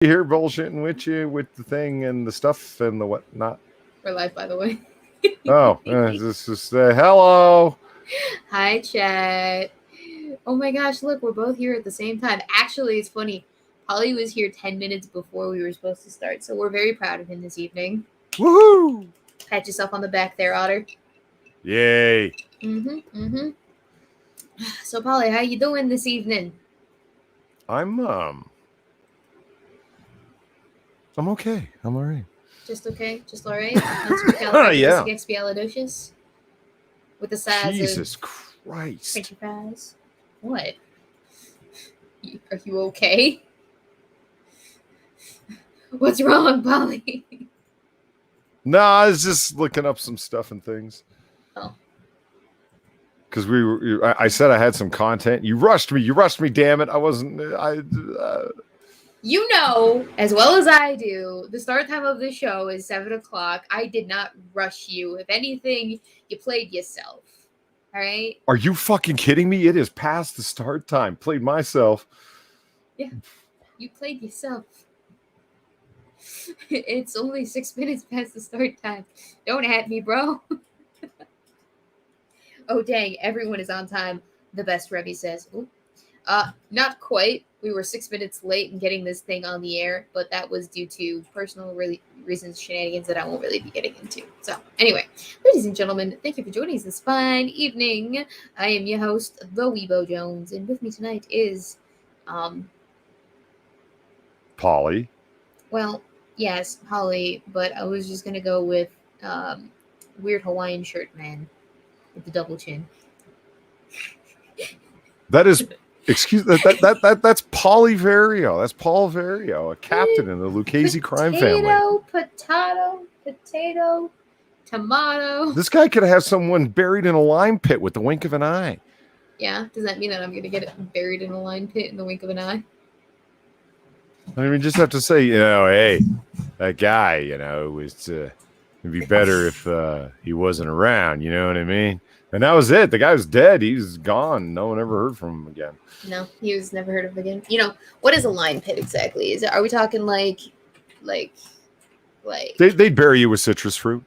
Here bullshitting with you with the thing and the stuff and the whatnot. We're live, by the way. This is hello. Hi, chat. Oh my gosh, look, we're both here at the same time. Actually, it's funny. Polly was here 10 minutes before we were supposed to start, so we're very proud of him this evening. Woohoo! Pat yourself on the back there, Otter. Yay. So, Polly, how you doing this evening? I'm okay. I'm all right. Just okay? Just all right? Yeah. Expialidocious? With the size Jesus of Christ. French fries? What? Are you okay? What's wrong, Polly? No, I was just looking up some stuff and things. Oh. Because I said I had some content. You rushed me. Damn it. I wasn't. You know, as well as I do, the start time of the show is 7 o'clock. I did not rush you. If anything, you played yourself. All right? Are you fucking kidding me? It is past the start time. Played myself. Yeah, you played yourself. It's only 6 minutes past the start time. Don't at me, bro. Oh, dang. Everyone is on time. The best Remy says. Ooh. Not quite. We were 6 minutes late in getting this thing on the air, but that was due to personal reasons, shenanigans that I won't really be getting into. So, anyway, ladies and gentlemen, thank you for joining us this fine evening. I am your host, the Weebo Jones, and with me tonight is, Polly. Well, yes, Holly, but I was just gonna go with weird Hawaiian shirt man with the double chin. That is. Excuse that's Polly Vario. That's Paul Vario, a captain in the Lucchese crime family. Potato, tomato. This guy could have someone buried in a lime pit with the wink of an eye. Yeah, does that mean that I'm gonna get it buried in a lime pit in the wink of an eye? I mean, just have to say, hey, that guy, it'd be better if he wasn't around. You know what I mean? And that was it. The guy was dead. He was gone. No one ever heard from him again. No, he was never heard of again. What is a lime pit exactly? Are we talking like They'd bury you with citrus fruit.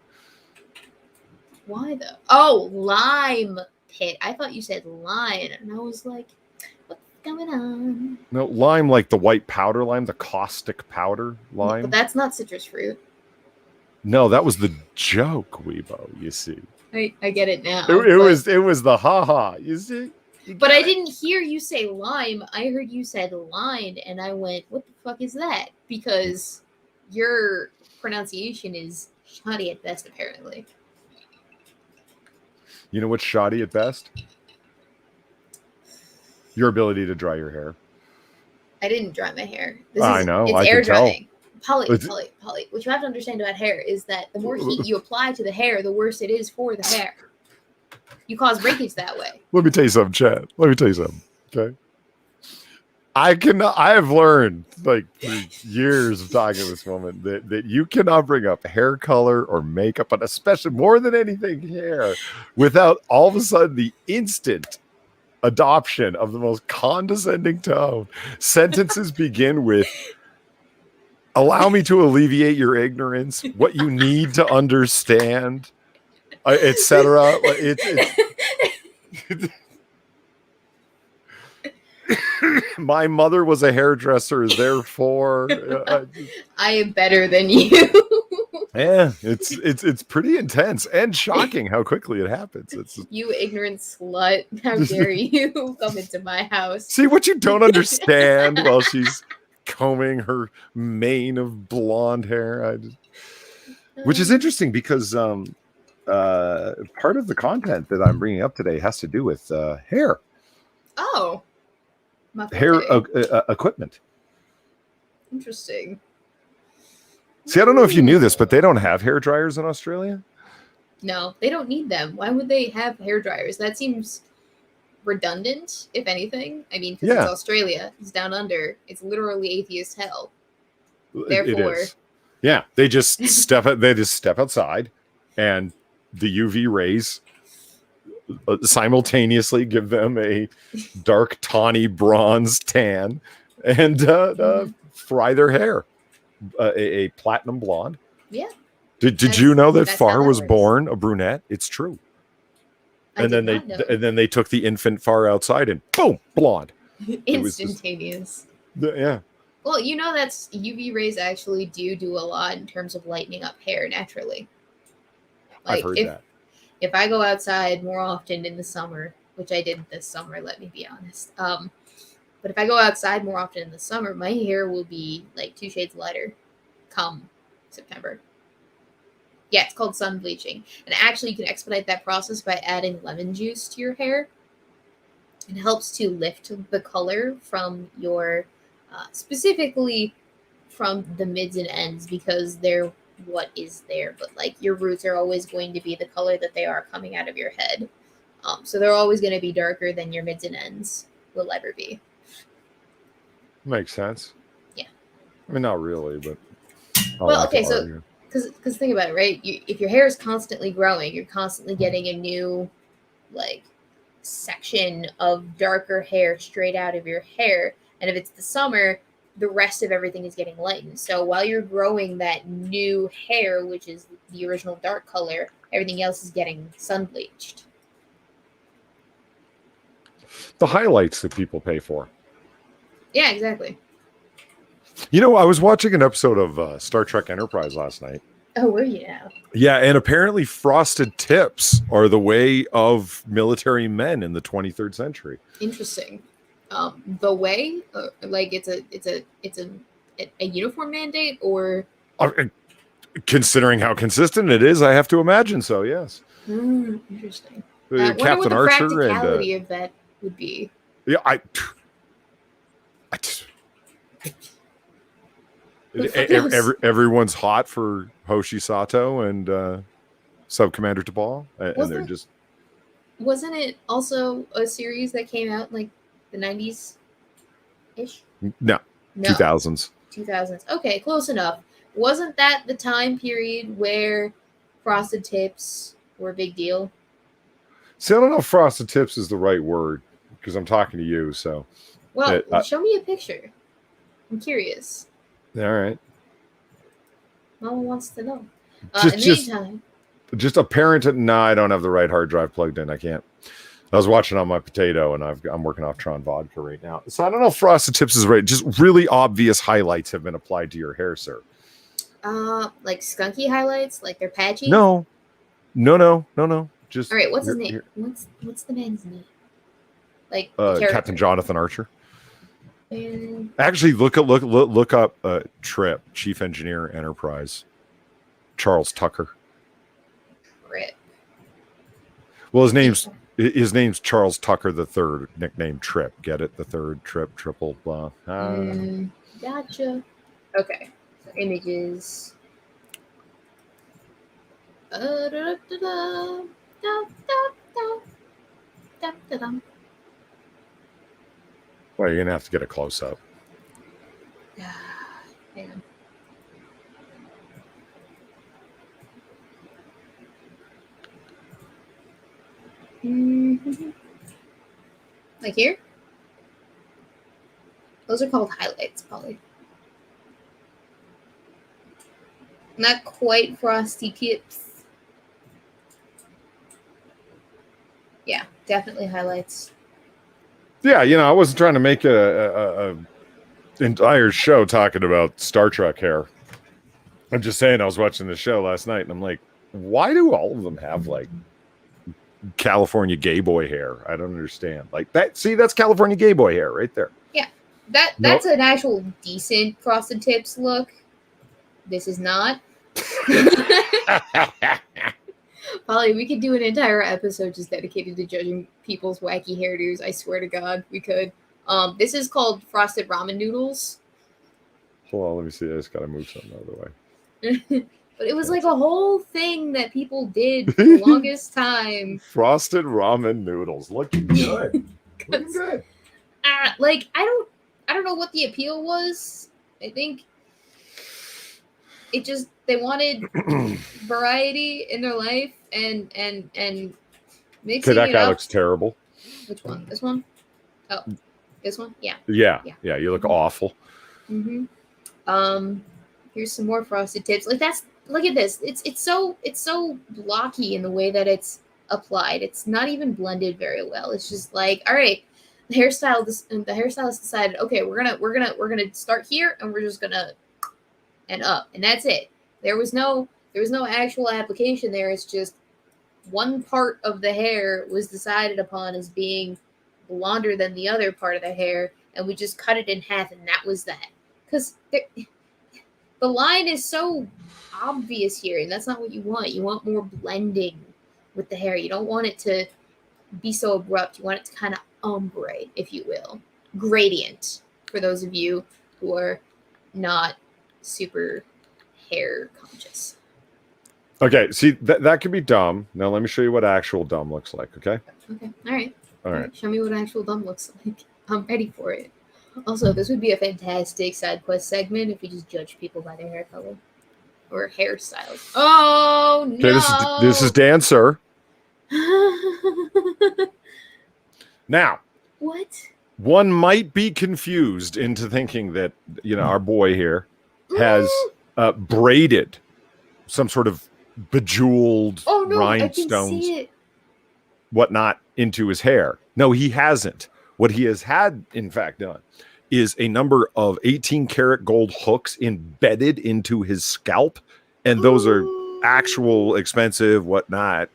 Why though? Oh, lime pit. I thought you said lion, and I was like, what's going on? No, lime like the white powder lime, the caustic powder lime. But that's not citrus fruit. No, that was the joke, Weebo, you see. I get it now. It was the ha-ha, you see? But I didn't hear you say lime. I heard you said line, and I went, what the fuck is that? Because your pronunciation is shoddy at best, apparently. You know what's shoddy at best? Your ability to dry your hair. I didn't dry my hair. I know. It's I air can drying. Polly, what you have to understand about hair is that the more heat you apply to the hair, the worse it is for the hair. You cause breakage that way. Let me tell you something, Chad. Okay? I have learned, like, through years of talking to this woman, that you cannot bring up hair color or makeup, but especially more than anything hair, without all of a sudden the instant adoption of the most condescending tone. Sentences begin with, allow me to alleviate your ignorance, what you need to understand, etc. My mother was a hairdresser, therefore I am better than you. Yeah, it's pretty intense and shocking how quickly it happens. You ignorant slut! How dare you come into my house? See what you don't understand while she's combing her mane of blonde hair. Which is interesting because part of the content that I'm bringing up today has to do with hair. Oh. Hair equipment. Interesting. See, I don't know if you knew this, but they don't have hair dryers in Australia. No, they don't need them. Why would they have hair dryers? That seems redundant, if anything. I mean, because it's Australia, it's down under. It's literally atheist hell. Therefore, it is. Yeah, they just step outside, and the UV rays simultaneously give them a dark tawny bronze tan, and fry their hair a platinum blonde. Yeah. Did you know that that's how Far that was works. born a brunette? It's true. I did not know. And then they took the infant Far outside and boom, blonde. Instantaneous. Yeah. Well, you know that's UV rays actually do a lot in terms of lightening up hair naturally. I've heard that. If I go outside more often in the summer, which I did this summer, let me be honest. But if I go outside more often in the summer, my hair will be like 2 shades lighter come September. Yeah, it's called sun bleaching. And actually, you can expedite that process by adding lemon juice to your hair. It helps to lift the color from your, specifically from the mids and ends, because they're what is there. But like your roots are always going to be the color that they are coming out of your head. So they're always going to be darker than your mids and ends will ever be. Makes sense. Yeah. I mean, not really, but. Well, okay, so because think about it, right? If your hair is constantly growing, you're constantly getting a new, like, section of darker hair straight out of your hair. And if it's the summer, the rest of everything is getting lightened. So while you're growing that new hair, which is the original dark color, everything else is getting sun bleached. The highlights that people pay for. Yeah, exactly. You know, I was watching an episode of Star Trek Enterprise last night. Oh, were you now? Yeah, and apparently frosted tips are the way of military men in the 23rd century. Interesting. The way, like it's a uniform mandate, or considering how consistent it is, I have to imagine so. Yes. Interesting. I wonder Captain what the Archer practicality of that would be. Yeah, everyone's hot for Hoshi Sato and Sub Commander T'Pol, and they're just. Wasn't it also a series that came out in like the 90s ish? No. 2000s. 2000s. Okay, close enough. Wasn't that the time period where frosted tips were a big deal? See, I don't know if frosted tips is the right word because I'm talking to you. So. Well, show me a picture. I'm curious. All right. No one wants to know. In the meantime. Just a parent. No, I don't have the right hard drive plugged in. I can't. I was watching on my potato, and I'm working off Tron Vodka right now. So I don't know if frosted tips is right. Just really obvious highlights have been applied to your hair, sir. Like skunky highlights, like they're patchy. No. Just all right. What's his name? What's the man's name? Like Captain Jonathan Archer. And... Actually, look up Trip, Chief Engineer Enterprise, Charles Tucker. Trip. Well, his name's Charles Tucker the Third, nicknamed Trip. Get it? The third Trip, triple blah. Gotcha. Okay. So images. Well, you're gonna have to get a close up. Hang on. Like here? Those are called highlights, Polly. Not quite frosty tips. Yeah, definitely highlights. Yeah, I wasn't trying to make a entire show talking about Star Trek hair. I'm just saying I was watching the show last night, and I'm like, why do all of them have like California gay boy hair? I don't understand. Like that. See, that's California gay boy hair right there. Yeah, that's an actual decent frosted tips look. This is not. Polly, we could do an entire episode just dedicated to judging people's wacky hairdos. I swear to God, we could. This is called frosted ramen noodles. Hold on, let me see. I just gotta move something out of the way. But it was like a whole thing that people did for the longest time. Frosted ramen noodles, looking good. Looking good. Like I don't know what the appeal was. I think it just they wanted variety in their life and mixing that it guy up. looks terrible. Which one? This one? Oh, this one? Yeah. Yeah. You look awful. Mm-hmm. Here's some more frosted tips. Like that's look at this. It's so blocky in the way that it's applied. It's not even blended very well. It's just like, all right, the hairstylist decided, okay, we're gonna start here and we're just gonna and up, and that's it. There was no actual application there. It's just one part of the hair was decided upon as being blonder than the other part of the hair, and we just cut it in half, and that was that. Because the line is so obvious here, and that's not what you want. You want more blending with the hair. You don't want it to be so abrupt. You want it to kind of ombre, if you will. Gradient, for those of you who are not super hair conscious. Okay, see, that could be dumb. Now let me show you what actual dumb looks like, okay? Okay, all right. All right. Show me what actual dumb looks like. I'm ready for it. Also, this would be a fantastic side quest segment if we just judge people by their hair color or hairstyles. Oh no! Okay, this is Dan, sir. Now, what? One might be confused into thinking that our boy here has braided some sort of bejeweled rhinestones, whatnot, into his hair. No, he hasn't. What he has had, in fact, done is a number of 18-karat gold hooks embedded into his scalp, and those are actual expensive, whatnot,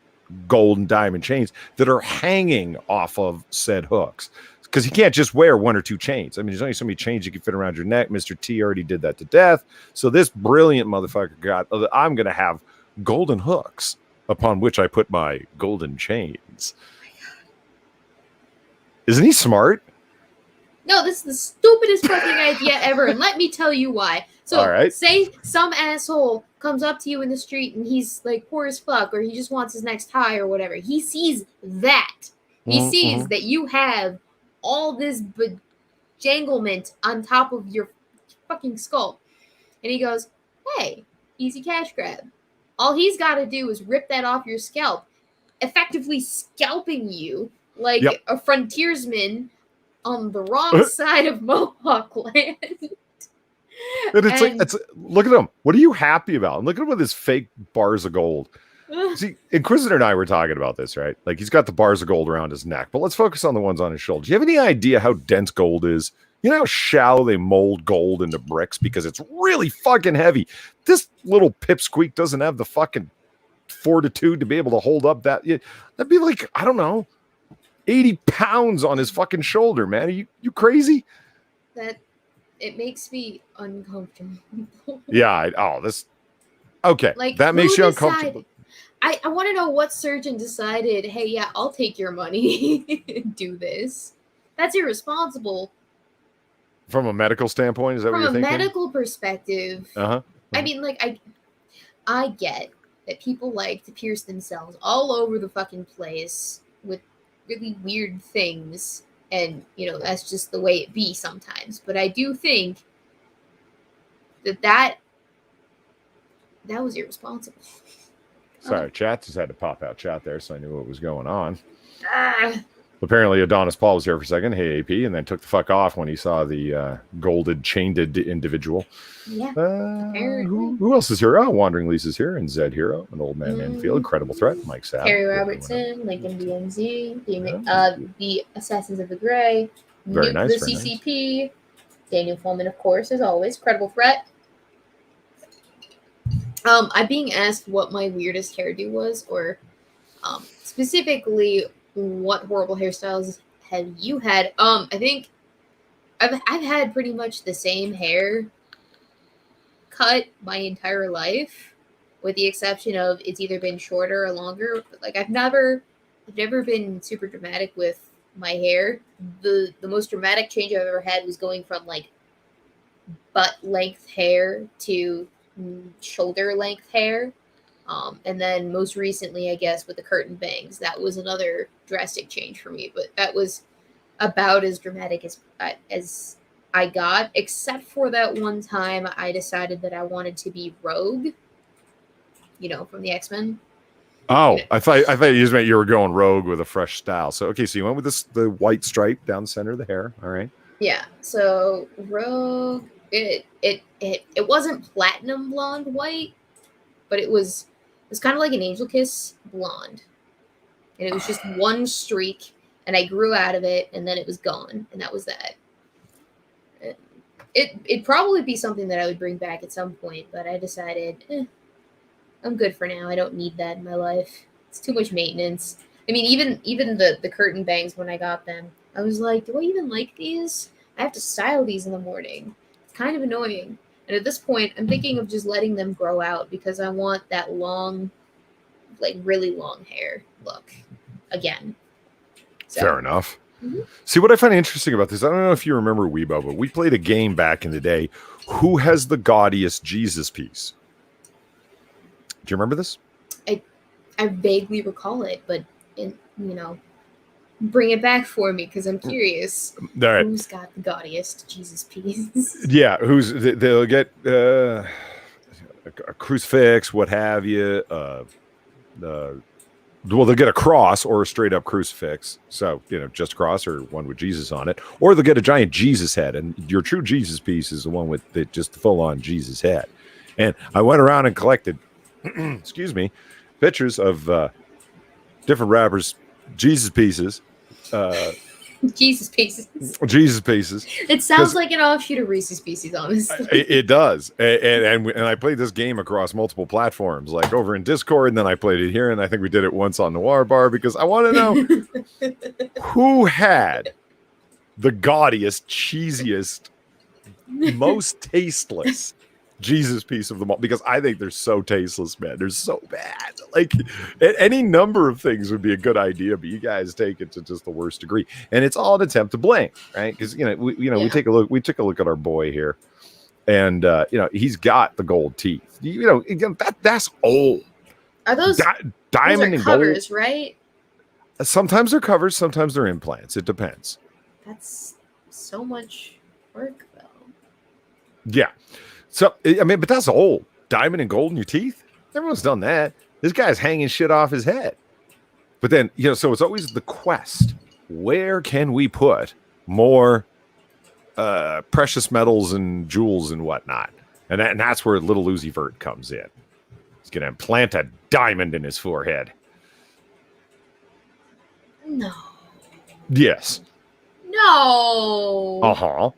gold and diamond chains that are hanging off of said hooks. Because he can't just wear one or two chains. I mean, there's only so many chains you can fit around your neck. Mr. T already did that to death. So this brilliant motherfucker got, I'm going to have golden hooks upon which I put my golden chains. Isn't he smart? No, this is the stupidest fucking idea ever, and let me tell you why. So, right. Say some asshole comes up to you in the street and he's like poor as fuck, or he just wants his next tie or whatever. He sees that. He sees that you have all this bejanglement on top of your fucking skull. And he goes, hey, easy cash grab. All he's got to do is rip that off your scalp, effectively scalping you like a frontiersman on the wrong side of Mohawk land. And look at him. What are you happy about? And look at him with his fake bars of gold. See, Inquisitor and I were talking about this, right? Like, he's got the bars of gold around his neck, but let's focus on the ones on his shoulder. Do you have any idea how dense gold is? You know how shallow they mold gold into bricks because it's really fucking heavy. This little pipsqueak doesn't have the fucking fortitude to be able to hold up that. That'd be like, I don't know, 80 pounds on his fucking shoulder, man. Are you crazy? It makes me uncomfortable. Yeah. Okay. Like, that makes you uncomfortable. I want to know what surgeon decided, hey, yeah, I'll take your money and do this. That's irresponsible. From a medical standpoint, is that what you're thinking? From a medical perspective, I mean, like, I get that people like to pierce themselves all over the fucking place with really weird things, and, that's just the way it be sometimes. But I do think that was irresponsible. Sorry, chat just had to pop out chat there, so I knew what was going on. Apparently, Adonis Paul was here for a second. Hey, AP, and then took the fuck off when he saw the golded, chained individual. Yeah. Who else is here? Oh, Wandering Lisa's here, and Zed Hero, an old man Manfield, Incredible Threat, Mike Sapp, Terry Robertson, Lincoln DMZ, the Assassins of the Gray, very nice, the CCP, nice. Daniel Foreman, of course, as always, Credible Threat. I'm being asked what my weirdest hairdo was, or specifically, what horrible hairstyles have you had? I think I've had pretty much the same hair cut my entire life, with the exception of it's either been shorter or longer. But, like, I've never been super dramatic with my hair. The most dramatic change I've ever had was going from like butt length hair to shoulder length hair. And then most recently, I guess, with the curtain bangs, that was another drastic change for me. But that was about as dramatic as I got, except for that one time I decided that I wanted to be Rogue, from the X-Men. Oh, I thought you just meant you were going Rogue with a fresh style. So, okay, so you went with the white stripe down the center of the hair. All right. Yeah, so Rogue, It wasn't platinum blonde white, but it was kind of like an angel kiss blonde, and it was just one streak, and I grew out of it, and then it was gone, and that was that. It'd probably be something that I would bring back at some point, but I decided I'm good for now. I don't need that in my life. It's too much maintenance. I mean, even the curtain bangs when I got them, I was like, do I even like these? I have to style these in the morning. It's kind of annoying. And at this point, I'm thinking of just letting them grow out because I want that long, like really long hair look again. So, Fair enough. Mhm. See, what I find interesting about this, I don't know if you remember Weebo, but we played a game back in the day. Who has the gaudiest Jesus piece? Do you remember this? I vaguely recall it, but bring it back for me because I'm curious. All right. Who's got the gaudiest Jesus piece? Yeah, they'll get a crucifix, what have you. Well, they'll get a cross or a straight up crucifix. So, just a cross or one with Jesus on it. Or they'll get a giant Jesus head. And your true Jesus piece is the one with just the full on Jesus head. And I went around and collected, excuse me, pictures of different rappers' Jesus pieces. Jesus pieces. Jesus pieces. It sounds like an offshoot of Reese's Pieces, honestly. It does, and I played this game across multiple platforms, like over in Discord, and then I played it here, and I think we did it once on Noir Bar because I want to know who had the gaudiest, cheesiest, most tasteless Jesus piece of them all, because I think they're so tasteless, man. They're so bad. Like any number of things would be a good idea, but you guys take it to just the worst degree, and it's all an attempt to blame, right? Because we take a look. We took a look at our boy here, and he's got the gold teeth. That's old. Are those diamond those are and covers, gold? right? Sometimes they're covers, sometimes they're implants. It depends. That's so much work, though. Yeah. So, I mean, but that's old. Diamond and gold in your teeth? Everyone's done that. This guy's hanging shit off his head. But then, so it's always the quest. Where can we put more precious metals and jewels and whatnot? And that's where little Uzi Vert comes in. He's going to implant a diamond in his forehead. No. Yes. No. Uh-huh.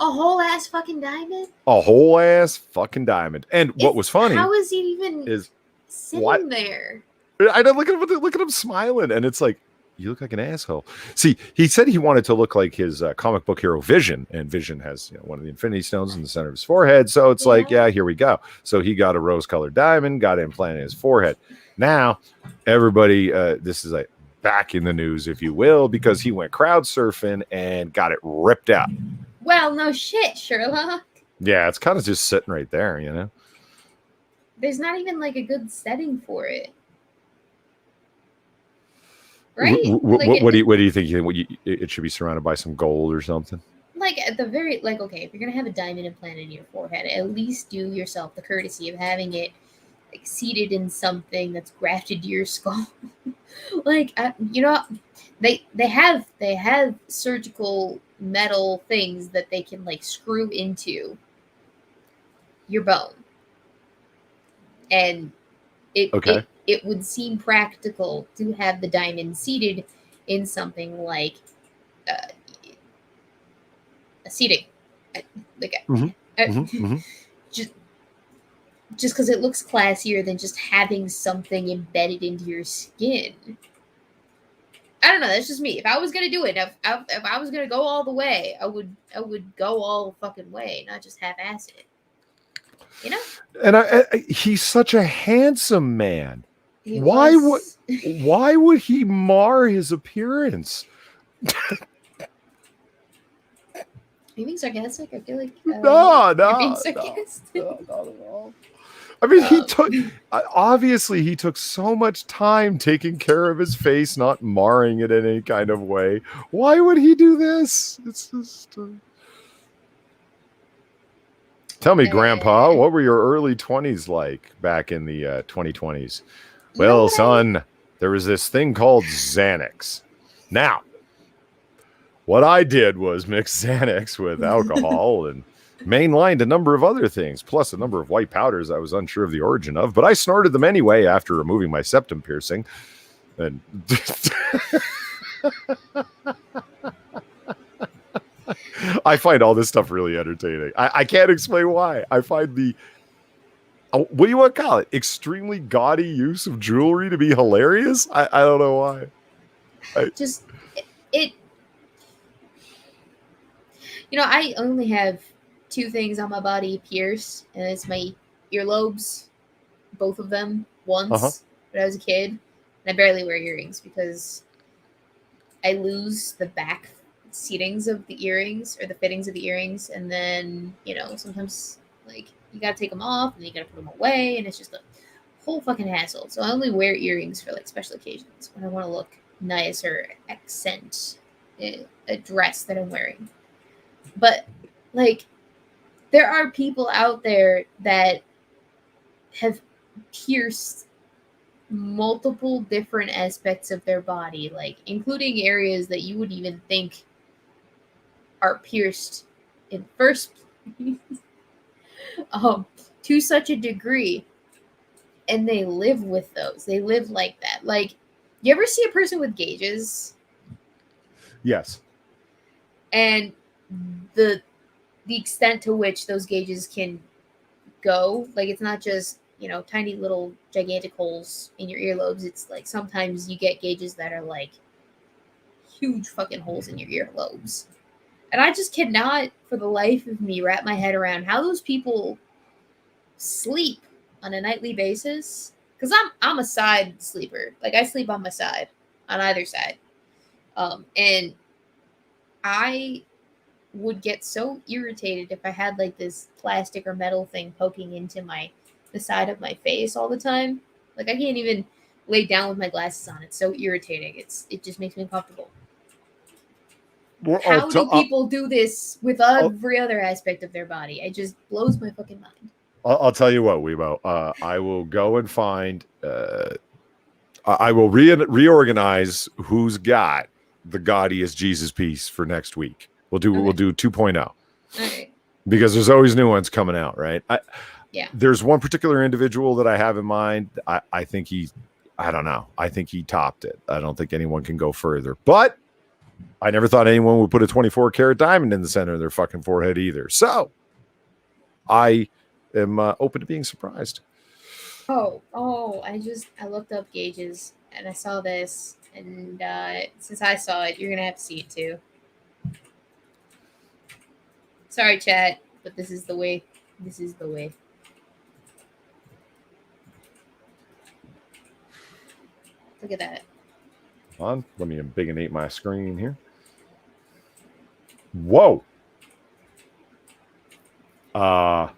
A whole ass fucking diamond? A whole ass fucking diamond. And what was funny, how is he even sitting there? I don't look at him smiling, and it's like, you look like an asshole. See, he said he wanted to look like his comic book hero Vision, and Vision has one of the Infinity Stones in the center of his forehead. So it's like, yeah, here we go. So he got a rose-colored diamond, got it implanted in his forehead. Now, everybody, this is like back in the news, if you will, because he went crowd surfing and got it ripped out. Well, no shit, Sherlock. Yeah, it's kind of just sitting right there, There's not even like a good setting for it. Right? What do you think? It should be surrounded by some gold or something? Like at the very, okay, if you're gonna have a diamond implanted in your forehead, at least do yourself the courtesy of having it like seated in something that's grafted to your skull. They have surgical metal things that they can like screw into your bone, and it would seem practical to have the diamond seated in something like a seating, just because it looks classier than just having something embedded into your skin. I don't know. That's just me. If I was gonna do it, if I was gonna go all the way, I would go all the fucking way, not just half-ass it. And he's such a handsome man. Why would he mar his appearance? Are you being sarcastic? I feel like no, you're being sarcastic. No, not at all. I mean, he took so much time taking care of his face, not marring it in any kind of way. Why would he do this? It's just. Tell me, Grandpa, what were your early 20s like back in the 2020s? Well, son, there was this thing called Xanax. Now, what I did was mix Xanax with alcohol and mainlined a number of other things, plus a number of white powders I was unsure of the origin of, but I snorted them anyway after removing my septum piercing. And I find all this stuff really entertaining. I can't explain why. I find the what do you want to call it? Extremely gaudy use of jewelry to be hilarious. I don't know why. Just it. I only have 2 things on my body pierced, and it's my earlobes, both of them once when I was a kid. And I barely wear earrings because I lose the back seatings of the earrings or the fittings of the earrings, and then sometimes like you gotta take them off and then you gotta put them away, and it's just a whole fucking hassle. So I only wear earrings for like special occasions when I want to look nice or accent a dress that I'm wearing. But like, there are people out there that have pierced multiple different aspects of their body, like including areas that you wouldn't even think are pierced in first place, to such a degree, and they live with those. They live like that. Like, you ever see a person with gauges? Yes. And the extent to which those gauges can go, like, it's not just tiny little gigantic holes in your earlobes. It's like sometimes you get gauges that are like huge fucking holes in your earlobes, and I just cannot for the life of me wrap my head around how those people sleep on a nightly basis, because I'm a side sleeper. Like, I sleep on my side, on either side, and I would get so irritated if I had like this plastic or metal thing poking into the side of my face all the time. Like, I can't even lay down with my glasses on. It's so irritating. It just makes me uncomfortable. Well, How do people do this with every other aspect of their body? It just blows my fucking mind. I'll tell you what, Weebo. I will go and find. I will reorganize who's got the gaudiest Jesus piece for next week. We'll do 2.0. Okay. Because there's always new ones coming out, right? Yeah. There's one particular individual that I have in mind. I think I don't know. I think he topped it. I don't think anyone can go further. But I never thought anyone would put a 24-karat diamond in the center of their fucking forehead either. So I am open to being surprised. Oh! I looked up gauges and I saw this, and since I saw it, you're gonna have to see it too. Sorry, chat, but this is the way. This is the way. Look at that. On, let me embiggenate my screen here. Whoa. Yeah.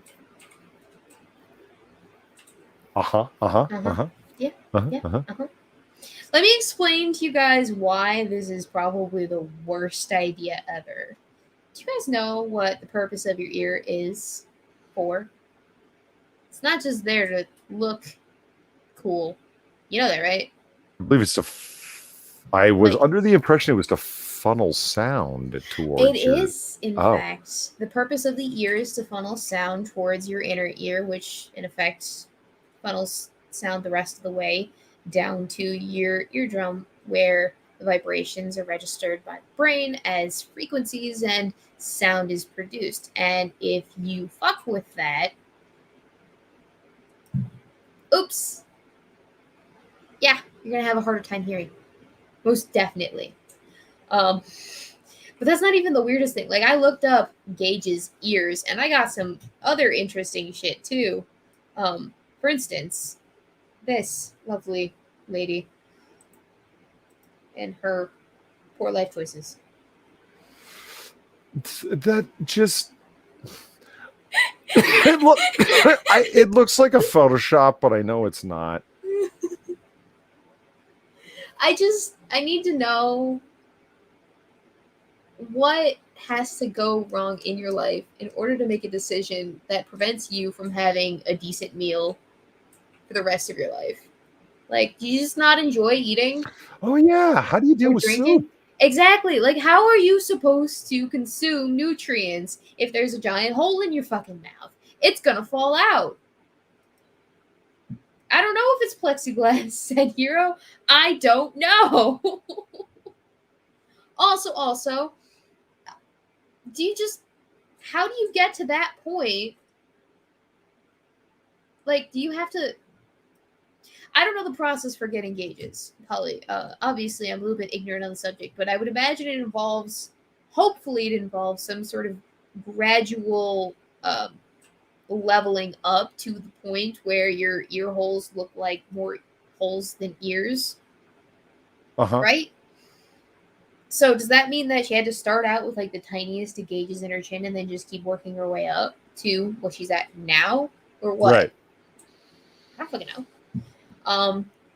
Let me explain to you guys why this is probably the worst idea ever. Do you guys know what the purpose of your ear is for? It's not just there to look cool. You know that, right? I believe it's I was under the impression it was to funnel sound towards it is, in fact. The purpose of the ear is to funnel sound towards your inner ear, which in effect funnels sound the rest of the way down to your eardrum, where the vibrations are registered by the brain as frequencies and sound is produced. And if you fuck with that, oops, yeah, you're gonna have a harder time hearing. Most definitely. But that's not even the weirdest thing. Like, I looked up Gage's ears, and I got some other interesting shit too. For instance, this lovely lady and her poor life choices. That just it looks like a Photoshop, but I know it's not. I need to know what has to go wrong in your life in order to make a decision that prevents you from having a decent meal for the rest of your life. Like, do you just not enjoy eating? Oh yeah, how do you deal with drinking? soup? Exactly. Like, how are you supposed to consume nutrients if there's a giant hole in your fucking mouth? It's gonna fall out. I don't know if it's plexiglass, said Hero. I don't know. Also, do you just, how do you get to that point? Like, do you have to, I don't know the process for getting gauges, Polly. Obviously, I'm a little bit ignorant on the subject, but I would imagine it involves, hopefully, it involves some sort of gradual leveling up to the point where your ear holes look like more holes than ears, right? So does that mean that she had to start out with like the tiniest of gauges in her chin and then just keep working her way up to what she's at now, or what? Right. I don't fucking know.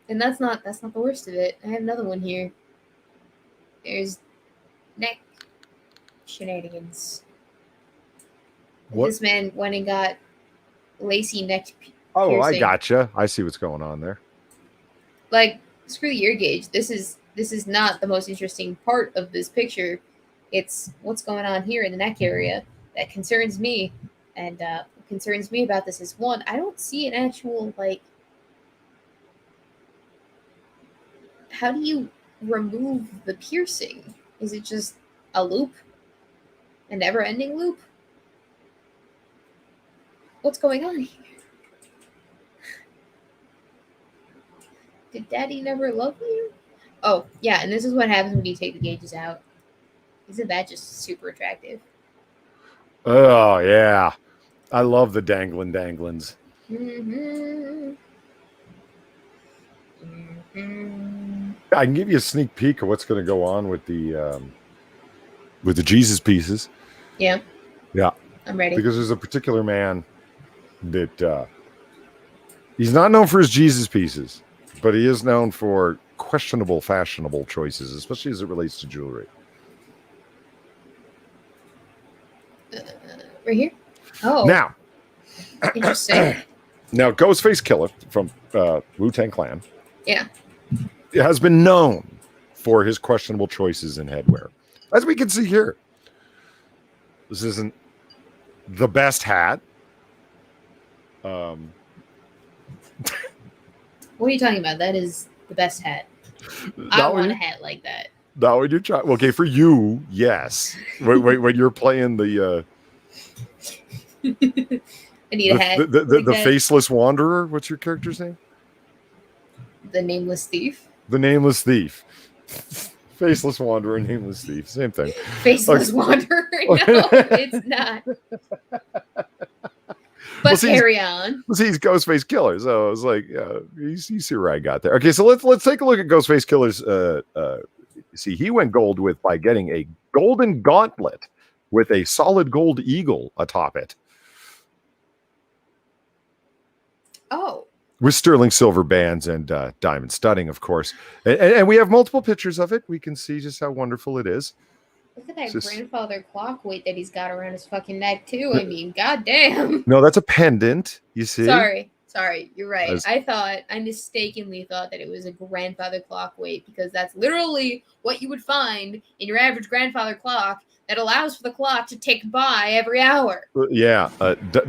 And that's not the worst of it. I have another one here. There's neck shenanigans. What? This man went and got lacy neck Oh, piercing. I gotcha. I see what's going on there. Like, screw the ear gauge. This is not the most interesting part of this picture. It's what's going on here in the neck area that concerns me. And what concerns me about this is, one, I don't see an actual, like, how do you remove the piercing? Is it just a loop? A never-ending loop? What's going on here? Did Daddy never love you? Oh, yeah, and this is what happens when you take the gauges out. Isn't that just super attractive? Oh, yeah. I love the danglins. Mm-hmm. Mm-hmm. I can give you a sneak peek of what's going to go on with the Jesus pieces. Yeah. Yeah. I'm ready. Because there's a particular man that he's not known for his Jesus pieces, but he is known for questionable fashionable choices, especially as it relates to jewelry. Right here? Oh. Now, interesting. Now, Ghostface Killer from Wu-Tang Clan, yeah, has been known for his questionable choices in headwear. As we can see here, this isn't the best hat. What are you talking about? That is the best hat. I want a hat like that. Now, when you're trying, okay, for you, yes. when you're playing the I need a hat. The faceless wanderer. What's your character's name? The nameless thief. The nameless thief. Faceless wanderer, nameless thief. Same thing. Faceless wanderer. No, it's not. But carry on. See, he's Ghostface Killer, so I was like, you see where I got there. Okay, so let's take a look at Ghostface Killer's. See, he went gold by getting a golden gauntlet with a solid gold eagle atop it. Oh. With sterling silver bands and diamond studding, of course. And we have multiple pictures of it. We can see just how wonderful it is. Look at that grandfather clock weight that he's got around his fucking neck, too. I mean, goddamn. No, that's a pendant, you see? Sorry, you're right. I mistakenly thought that it was a grandfather clock weight, because that's literally what you would find in your average grandfather clock that allows for the clock to tick by every hour. Yeah,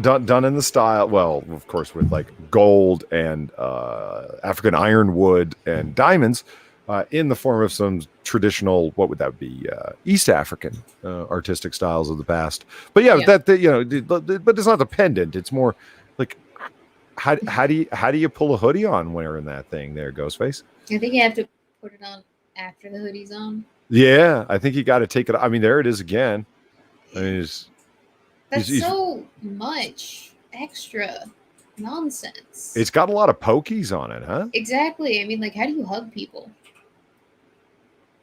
done in the style, well, of course, with like gold and African ironwood and diamonds in the form of some traditional, what would that be? East African artistic styles of the past. But yeah, that but it's not the pendant. It's more like, how do you pull a hoodie on wearing that thing there, Ghostface? I think you have to put it on after the hoodie's on. Yeah, I think you got to take it. I mean, there it is again. I mean, that's so much extra nonsense. It's got a lot of pokies on it, huh? Exactly. I mean, like, how do you hug people?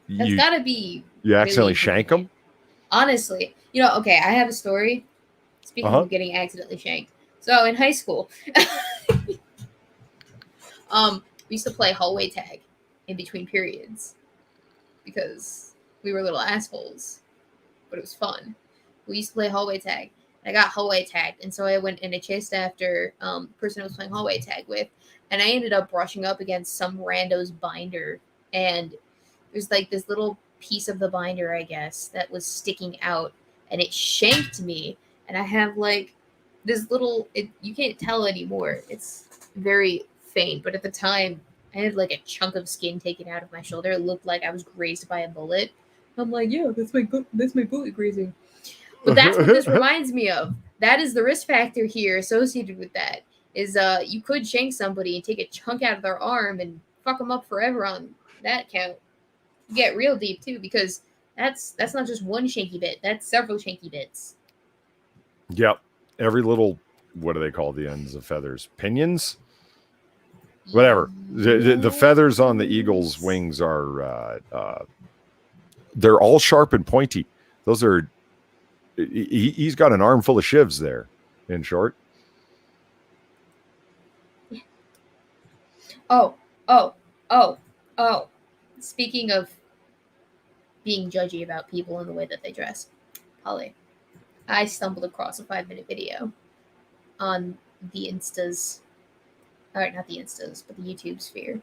That's got to be. You accidentally shank them? Honestly. Okay, I have a story. Speaking of getting accidentally shanked. So, in high school, we used to play hallway tag in between periods because we were little assholes, but it was fun. We used to play hallway tag. I got hallway tagged, and so I went and I chased after the person I was playing hallway tag with, and I ended up brushing up against some rando's binder, and there's like this little piece of the binder, I guess, that was sticking out, and it shanked me. And I have like this little, you can't tell anymore. It's very faint, but at the time, I had like a chunk of skin taken out of my shoulder. It looked like I was grazed by a bullet. I'm like, yeah, that's my bullet grazing. But that's what this reminds me of. That is the risk factor here associated with that. Is you could shank somebody and take a chunk out of their arm and fuck them up forever on that count. You get real deep too, because that's not just one shanky bit. That's several shanky bits. Yep. Every little, what do they call the ends of feathers? Pinions? Whatever. The feathers on the eagle's wings are, they're all sharp and pointy. Those are, he's got an armful of shivs there, in short. Oh. Speaking of being judgy about people and the way that they dress, Polly, I stumbled across a 5-minute video on the Instas, or not the Instas, but the YouTube sphere.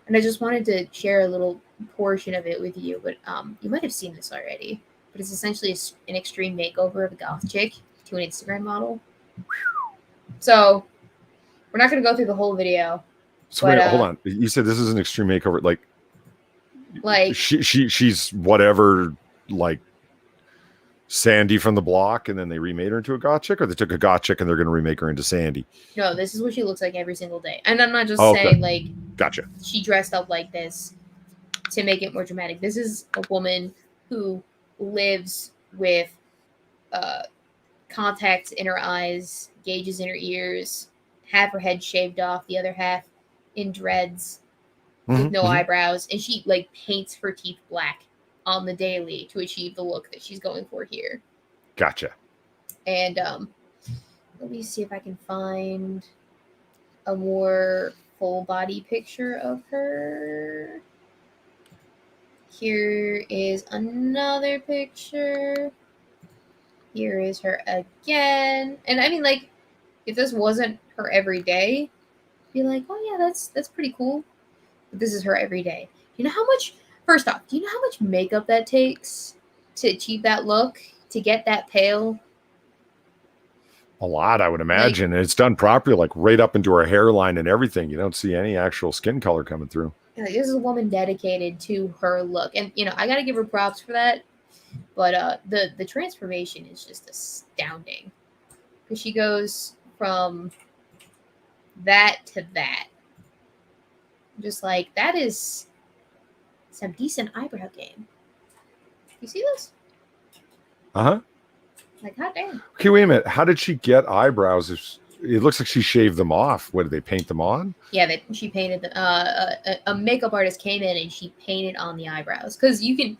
And I just wanted to share a little portion of it with you, but you might have seen this already. But it's essentially an extreme makeover of a goth chick to an Instagram model. So we're not going to go through the whole video. So wait, hold on. You said this is an extreme makeover, like she's whatever, like Sandy from the block, and then they remade her into a goth chick, or they took a goth chick and they're going to remake her into Sandy. No, this is what she looks like every single day, and I'm not just saying like gotcha. She dressed up like this to make it more dramatic. This is a woman who lives with contacts in her eyes, gauges in her ears, half her head shaved off, the other half in dreads with no eyebrows, and she like paints her teeth black on the daily to achieve the look that she's going for here. Gotcha. And let me see if I can find a more full body picture of her. Here is another picture. Here is her again. And I mean, like, if this wasn't her every day, be like, oh yeah, that's pretty cool. But this is her every day. You know how much, first off, do you know how much makeup that takes to achieve that look, to get that pale? A lot, I would imagine. And it's done properly, like right up into her hairline and everything. You don't see any actual skin color coming through. Like, this is a woman dedicated to her look. And, you know, I got to give her props for that. But the transformation is just astounding. Because she goes from that to that. Just like, that is some decent eyebrow game. You see this? Uh-huh. Like, hot damn. Okay, wait a minute. How did she get eyebrows? It looks like she shaved them off. What, did they paint them on? Yeah, she painted them. A makeup artist came in and she painted on the eyebrows. Because you can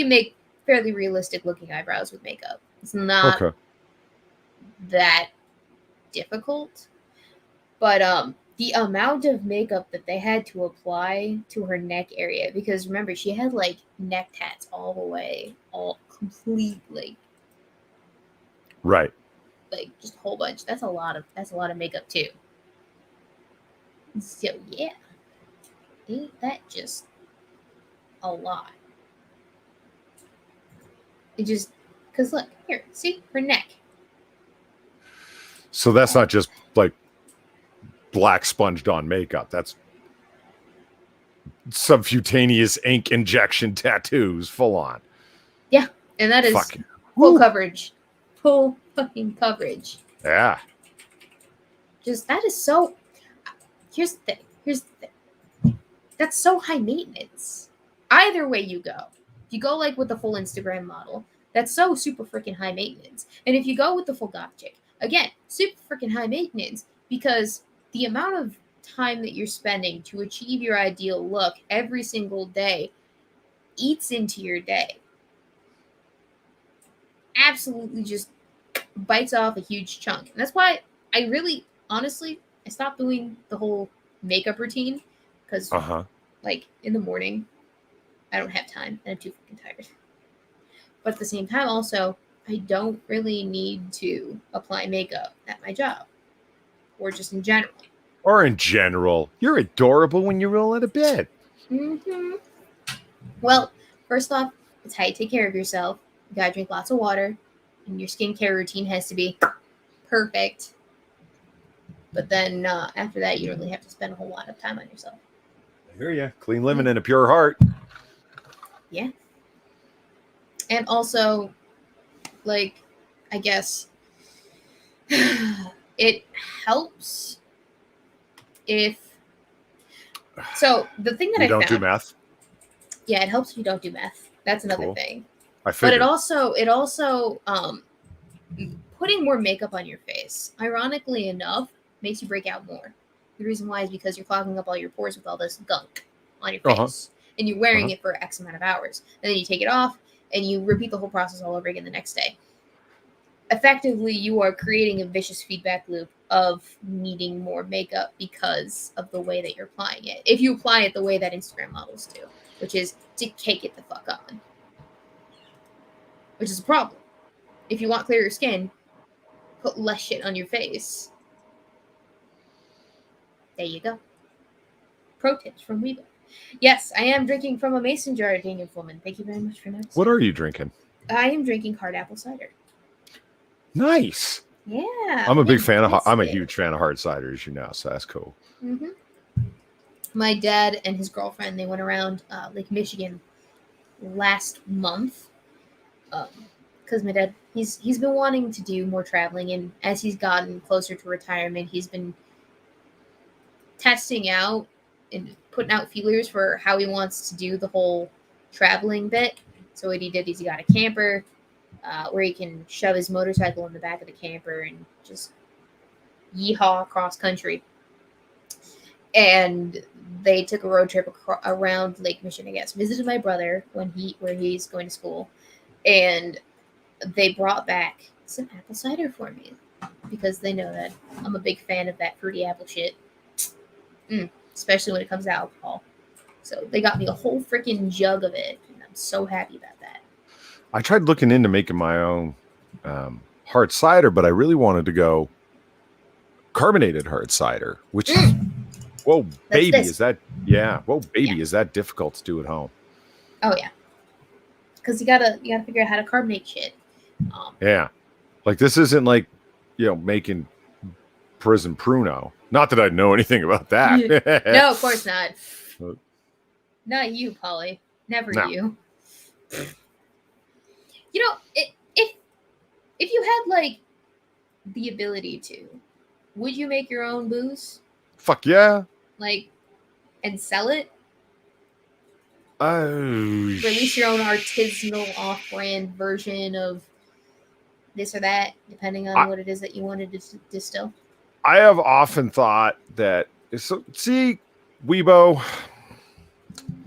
make fairly realistic looking eyebrows with makeup. It's not that difficult. But the amount of makeup that they had to apply to her neck area, because remember, she had like neck tats all the way, all completely. Right. Like just a whole bunch. That's a lot of makeup too. So yeah. Ain't that just a lot? It just, cause look, here, see her neck. So that's not just like black sponged on makeup. That's subcutaneous ink injection tattoos, full on. Yeah, and that is full coverage. Full fucking coverage. Yeah. Just, that is so... Here's the thing. That's so high maintenance. Either way you go. If you go like with the full Instagram model, that's so super freaking high maintenance. And if you go with the full goth chick, again, super freaking high maintenance, because the amount of time that you're spending to achieve your ideal look every single day eats into your day. Absolutely just bites off a huge chunk. And that's why I really, honestly, I stopped doing the whole makeup routine because, like, in the morning, I don't have time and I'm too fucking tired. But at the same time, also, I don't really need to apply makeup at my job or just in general. Or in general. You're adorable when you roll out of bed. Mm-hmm. Well, first off, It's how you take care of yourself. You gotta drink lots of water, and your skincare routine has to be perfect. But then after that, you don't really have to spend a whole lot of time on yourself. I hear you. Clean living and a pure heart. Yeah. And also, like, I guess it helps if. So the thing that You I don't found, do meth? yeah, it helps if you don't do meth. That's another Cool. thing. I But figured. it also putting more makeup on your face, ironically enough, makes you break out more. The reason why is because you're clogging up all your pores with all this gunk on your face, and you're wearing it for X amount of hours, and then you take it off, and you repeat the whole process all over again the next day. Effectively, you are creating a vicious feedback loop of needing more makeup because of the way that you're applying it. If you apply it the way that Instagram models do, which is to cake it the fuck on, which is a problem. If you want clearer skin, put less shit on your face. There you go. Pro tips from Weebo. Yes, I am drinking from a mason jar, Daniel Woman. Thank you very much for noticing. What are you drinking? I am drinking hard apple cider. Nice. Yeah. I'm a big fan of. I'm a huge fan of hard cider, as you know, so that's cool. Mm-hmm. My dad and his girlfriend, they went around Lake Michigan last month. Because my dad, he's been wanting to do more traveling, and as he's gotten closer to retirement, he's been testing out and putting out feelers for how he wants to do the whole traveling bit. So what he did is he got a camper where he can shove his motorcycle in the back of the camper and just yeehaw across country. And they took a road trip around Lake Michigan, I guess. Visited my brother where he's going to school, and they brought back some apple cider for me because they know that I'm a big fan of that fruity apple shit. Especially when it comes to alcohol. So they got me a whole freaking jug of it, and I'm so happy about that. I tried looking into making my own hard cider, but I really wanted to go carbonated hard cider, which is, whoa, baby, is that, yeah, whoa, baby, is that difficult to do at home? Oh yeah, because you gotta figure out how to carbonate shit. Yeah, like this isn't like, making prison pruno. Not that I know anything about that. No, of course not. Not you, Polly. Never you. You know, if you had like the ability to, would you make your own booze? Fuck yeah. Like, and sell it? Oh, release your own artisanal off-brand version of this or that, depending on what it is that you wanted to distill? I have often thought that, see, Weebo.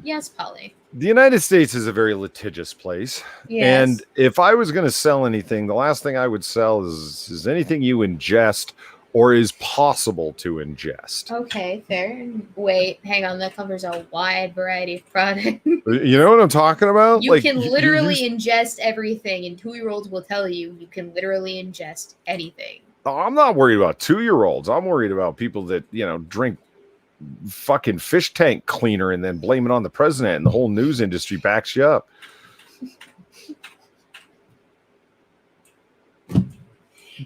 Yes, Polly. The United States is a very litigious place. Yes. And if I was going to sell anything, the last thing I would sell is anything you ingest or is possible to ingest. Okay, fair. Wait, hang on. That covers a wide variety of products. You know what I'm talking about? You can literally ingest everything, and 2-year-olds will tell you can literally ingest anything. I'm not worried about 2-year-olds. I'm worried about people that, drink fucking fish tank cleaner and then blame it on the president, and the whole news industry backs you up.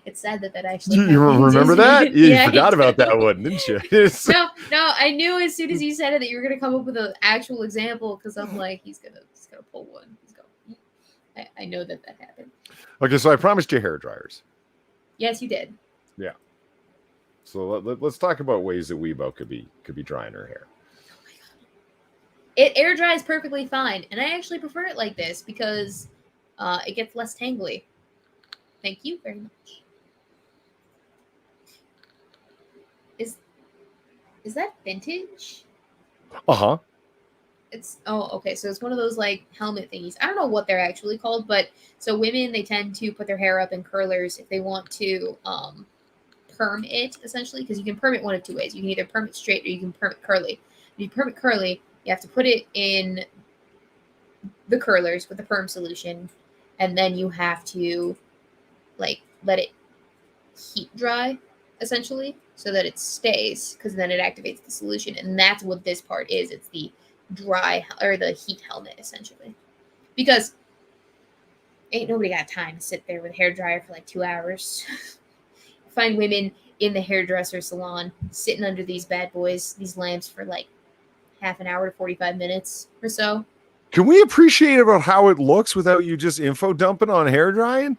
It's sad that actually you remember that? You forgot about that one, didn't you? No, I knew as soon as you said it that you were gonna come up with an actual example, because I'm like, he's gonna pull one. I know that happened. Okay, so I promised you hair dryers. Yes, you did. Yeah. So let's talk about ways that Weebo could be drying her hair. Oh my god! It air dries perfectly fine, and I actually prefer it like this because it gets less tangly. Thank you very much. Is that vintage? Uh-huh. Okay. So it's one of those like helmet thingies. I don't know what they're actually called, but so women, they tend to put their hair up in curlers if they want to perm it, essentially, because you can perm it one of two ways. You can either perm it straight or you can perm it curly. If you perm it curly, you have to put it in the curlers with the perm solution, and then you have to like let it heat dry, essentially, so that it stays, because then it activates the solution, and that's what this part is. It's the dry or the heat helmet, essentially, because Ain't nobody got time to sit there with a hairdryer for like 2 hours. Find women in the hairdresser salon sitting under these bad boys, these lamps for like half an hour to 45 minutes or so. Can we appreciate about how it looks without you just info dumping on hair drying?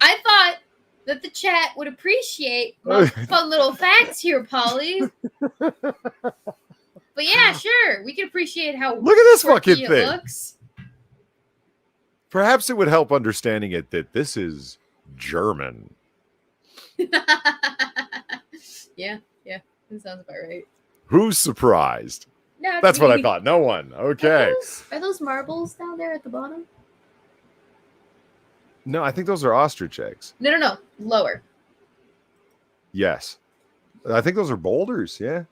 I thought that the chat would appreciate my fun little facts here, Polly. But yeah, sure, we can appreciate how look at this quirky fucking it thing. looks. Perhaps it would help understanding it that this is German. yeah, that sounds about right. Who's surprised? No, That's what I thought. No one. Okay. Are those marbles down there at the bottom? No, I think those are ostrich eggs. No. Lower. Yes. I think those are boulders. Yeah.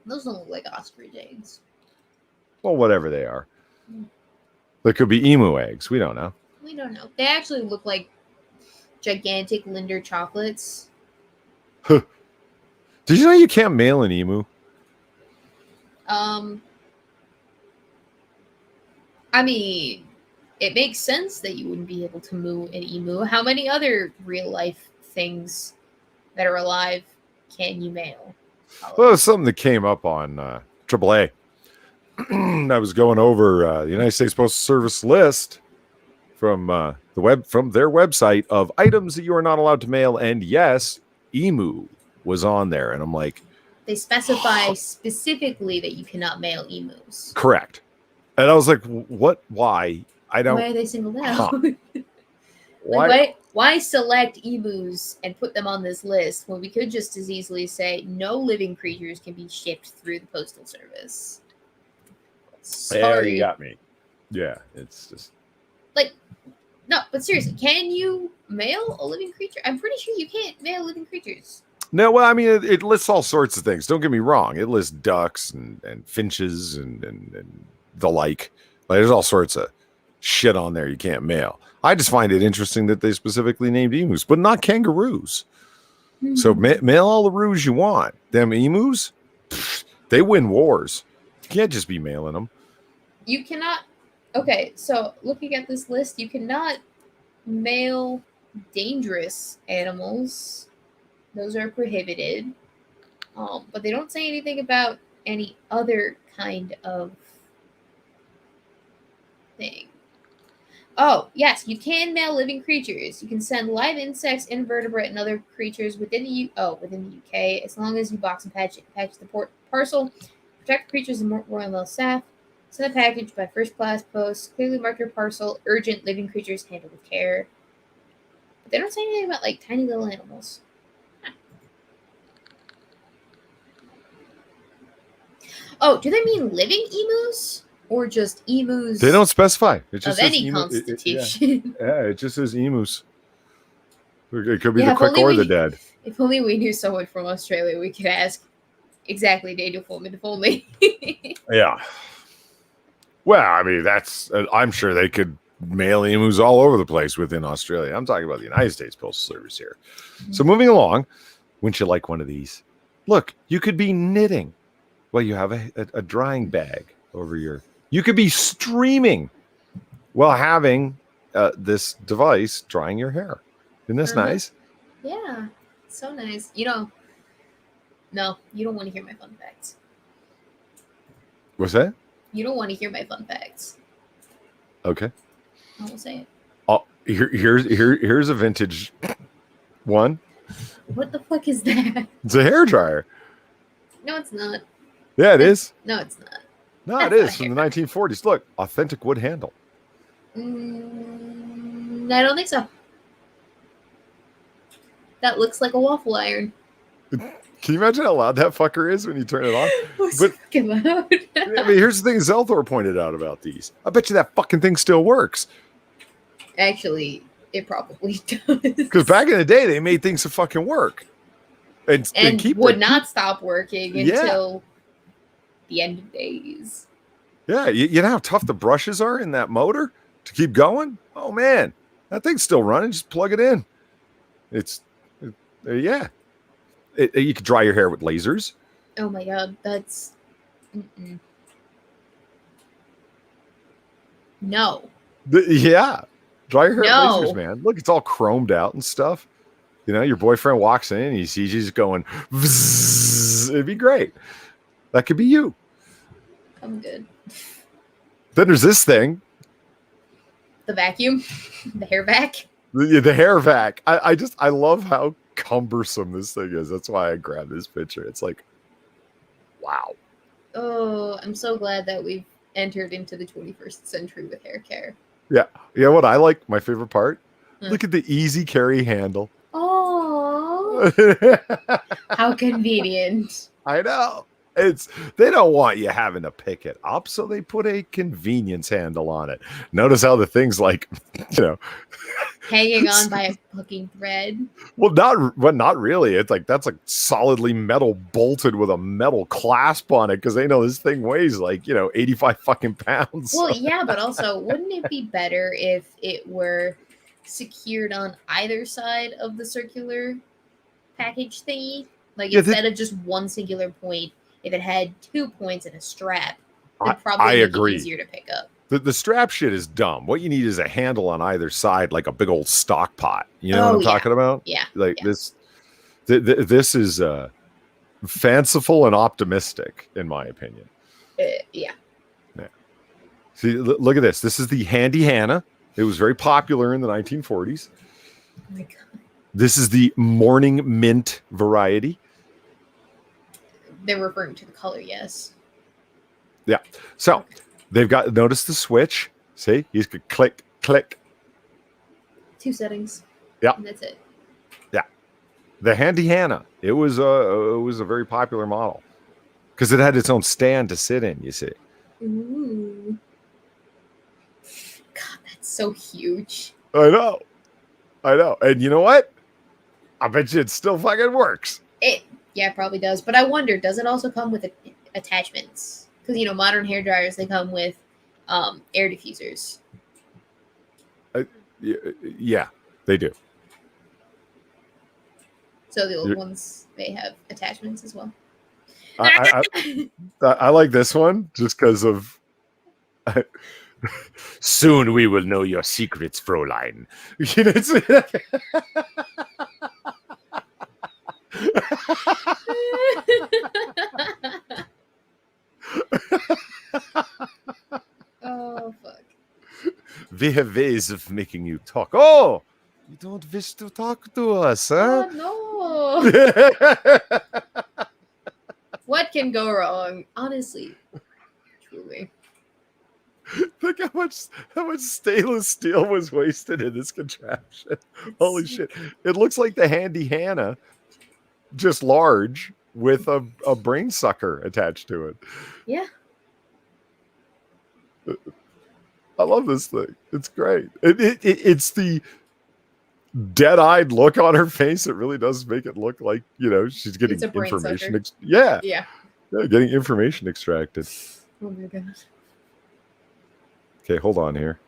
Those don't look like ostrich eggs. Well, whatever they are. They could be emu eggs. We don't know. We don't know. They actually look like gigantic Linder chocolates. Did you know you can't mail an emu? I mean, it makes sense that you wouldn't be able to moo an emu. How many other real life things that are alive can you mail? Well, it's something that came up on AAA. I was going over the United States Postal Service list from their website of items that you are not allowed to mail, and yes, emu was on there, and I'm like, they specify specifically that you cannot mail emus. Correct. And I was like, what? Why? I don't. Why are they singled out? Huh. Why select emus and put them on this list when we could just as easily say no living creatures can be shipped through the postal service? Sorry. Yeah, you got me. Yeah, it's just like, no, but seriously, can you mail a living creature? I'm pretty sure you can't mail living creatures. No, well, I mean, it lists all sorts of things. Don't get me wrong. It lists ducks and finches and the like. There's all sorts of shit on there you can't mail. I just find it interesting that they specifically named emus, but not kangaroos. Mm-hmm. So mail all the roos you want. Them emus, they win wars. You can't just be mailing them. You cannot. Okay, so looking at this list, you cannot mail dangerous animals. Those are prohibited. But they don't say anything about any other kind of thing. Oh, yes, you can mail living creatures. You can send live insects, invertebrate, and other creatures within the UK, as long as you box and package the parcel. Protect the creatures and Royal Mail staff. Send a package by first class post. Clearly mark your parcel. Urgent living creatures handled with care. But they don't say anything about like tiny little animals. Huh. Oh, do they mean living emus? Or just emus? They don't specify. It just of any constitution. It just says emus. It could be the quick or the dead. If only we knew someone from Australia, we could ask exactly Daniel Fulman. If only. Yeah. Well, I mean, I'm sure they could mail emus all over the place within Australia. I'm talking about the United States Postal Service here. Mm-hmm. So moving along, wouldn't you like one of these? Look, you could be knitting. Well, you have a drying bag over your... You could be streaming while having this device drying your hair. Isn't this nice? Yeah, so nice. No, you don't want to hear my fun facts. What's that? You don't want to hear my fun facts. Okay. I won't say it. Oh, here's a vintage one. What the fuck is that? It's a hair dryer. No, it's not. Yeah, it is. No, it's not. No, it is from the 1940s. Look, authentic wood handle. I don't think so. That looks like a waffle iron. Can you imagine how loud that fucker is when you turn it on? It's fucking loud. I mean, here's the thing Zelthor pointed out about these. I bet you that fucking thing still works. Actually, it probably does. Because back in the day, they made things to fucking work. And would not stop working until the end of days. Yeah, you know how tough the brushes are in that motor to keep going? Oh, man. That thing's still running. Just plug it in. You could dry your hair with lasers. Oh my god, that's... Mm-mm. No. Yeah. Dry your hair at No. lasers, man. Look, it's all chromed out and stuff. You know, your boyfriend walks in and he sees you just going, Vzz. It'd be great. That could be you. I'm good. Then there's this thing. The vacuum, the hair vac. The hair vac. I love how cumbersome this thing is. That's why I grabbed this picture. It's like, wow. Oh, I'm so glad that we've entered into the 21st century with hair care. Yeah. You know what I like? My favorite part? Huh. Look at the easy carry handle. Oh, how convenient. I know. They don't want you having to pick it up, so they put a convenience handle on it. Notice how the thing's like, you know, Hanging on by a fucking thread. well, not really. It's like that's like solidly metal bolted with a metal clasp on it because they know this thing weighs like 85 fucking pounds. Well, yeah, but also, wouldn't it be better if it were secured on either side of the circular package thingy? Like instead of just one singular point, if it had 2 points and a strap, it'd probably I make agree. it easier to pick up. The strap shit is dumb. What you need is a handle on either side, like a big old stock pot. You know what I'm talking about? Yeah. Like this is fanciful and optimistic, in my opinion. Yeah. See, look at this. This is the Handy Hannah. It was very popular in the 1940s. Oh my god. This is the Morning Mint variety. They're referring to the color, yes. Yeah. So they've got, notice the switch. See, you could click, click. 2 settings. Yeah. And that's it. Yeah. The Handy Hannah. It was a very popular model because it had its own stand to sit in, you see. Ooh. God, that's so huge. I know. And you know what? I bet you it still fucking works. Yeah, it probably does. But I wonder, does it also come with attachments? Because, modern hair dryers, they come with air diffusers. Yeah, they do. So the old ones, they have attachments as well. I like this one just because of... Soon we will know your secrets, Fräulein. Oh, fuck. We have ways of making you talk. Oh, you don't wish to talk to us, huh? Oh, no. What can go wrong? Honestly. Truly. Look how much stainless steel was wasted in this contraption. Holy shit. It looks like the Handy Hannah, just large, with a brain sucker attached to it. Yeah. I love this thing. It's great. It's the dead-eyed look on her face. It really does make it look like, she's getting information. Yeah, getting information extracted. Oh my gosh. Okay, hold on here.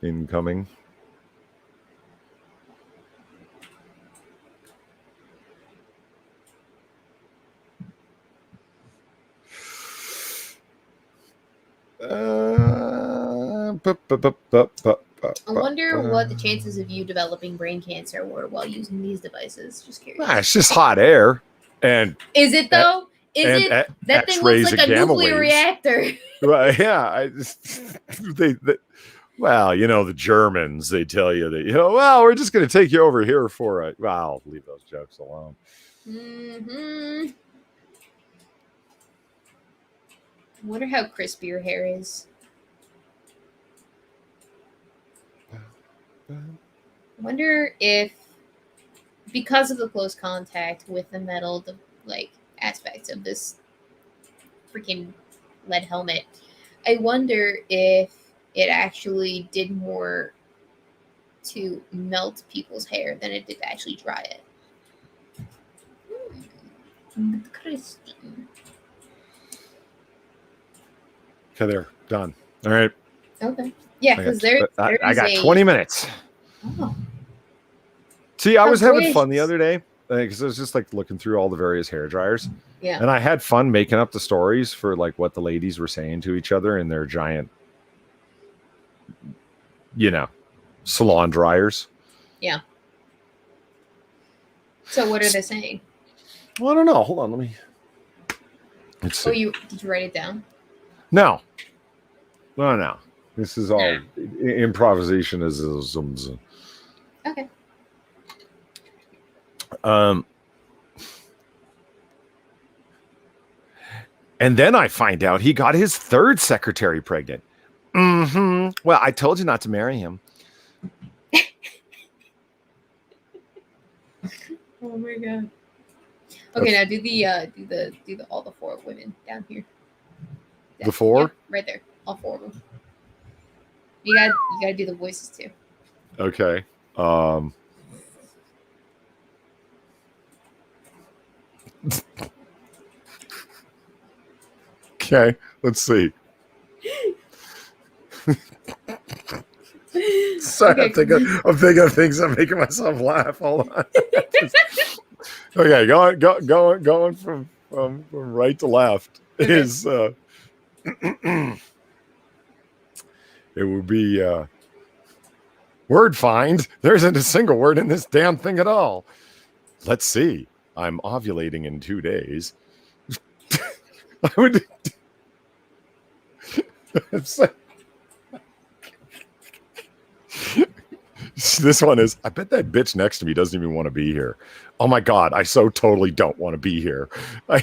Incoming. I wonder what the chances of you developing brain cancer were while using these devices. Just curious. It's just hot air. And is it though? That thing looks like a nuclear reactor? Well, yeah. The Germans, they tell you that, we're just going to take you over here for a... Well, I'll leave those jokes alone. Mm-hmm. I wonder how crispy your hair is. I wonder if, because of the close contact with the metal, the aspects of this freaking lead helmet, I wonder if it actually did more to melt people's hair than it did to actually dry it. Crispy. Okay, there. Done. All right. Okay. Yeah, because I got 20 minutes. Oh. See, I was having fun the other day because I was just looking through all the various hair dryers. Yeah. And I had fun making up the stories for what the ladies were saying to each other in their giant salon dryers. Yeah. So what are they saying? Well, I don't know. Hold on, let's see. Did you write it down? No. This is all Nah. improvisation. Okay. And then I find out he got his third secretary pregnant. Well, I told you not to marry him. Oh my god. Okay, now do the all the 4 women down here. The 4? Yep, right there. All 4 of them. You gotta do the voices too. Okay. Okay, let's see. Sorry, Okay. I'm thinking of things. I'm making myself laugh. Hold on. Okay, going from right to left is it would be word find. There isn't a single word in this damn thing at all. Let's see. I'm ovulating in 2 days. I would. This one is, I bet that bitch next to me doesn't even want to be here. Oh my God, I so totally don't want to be here. I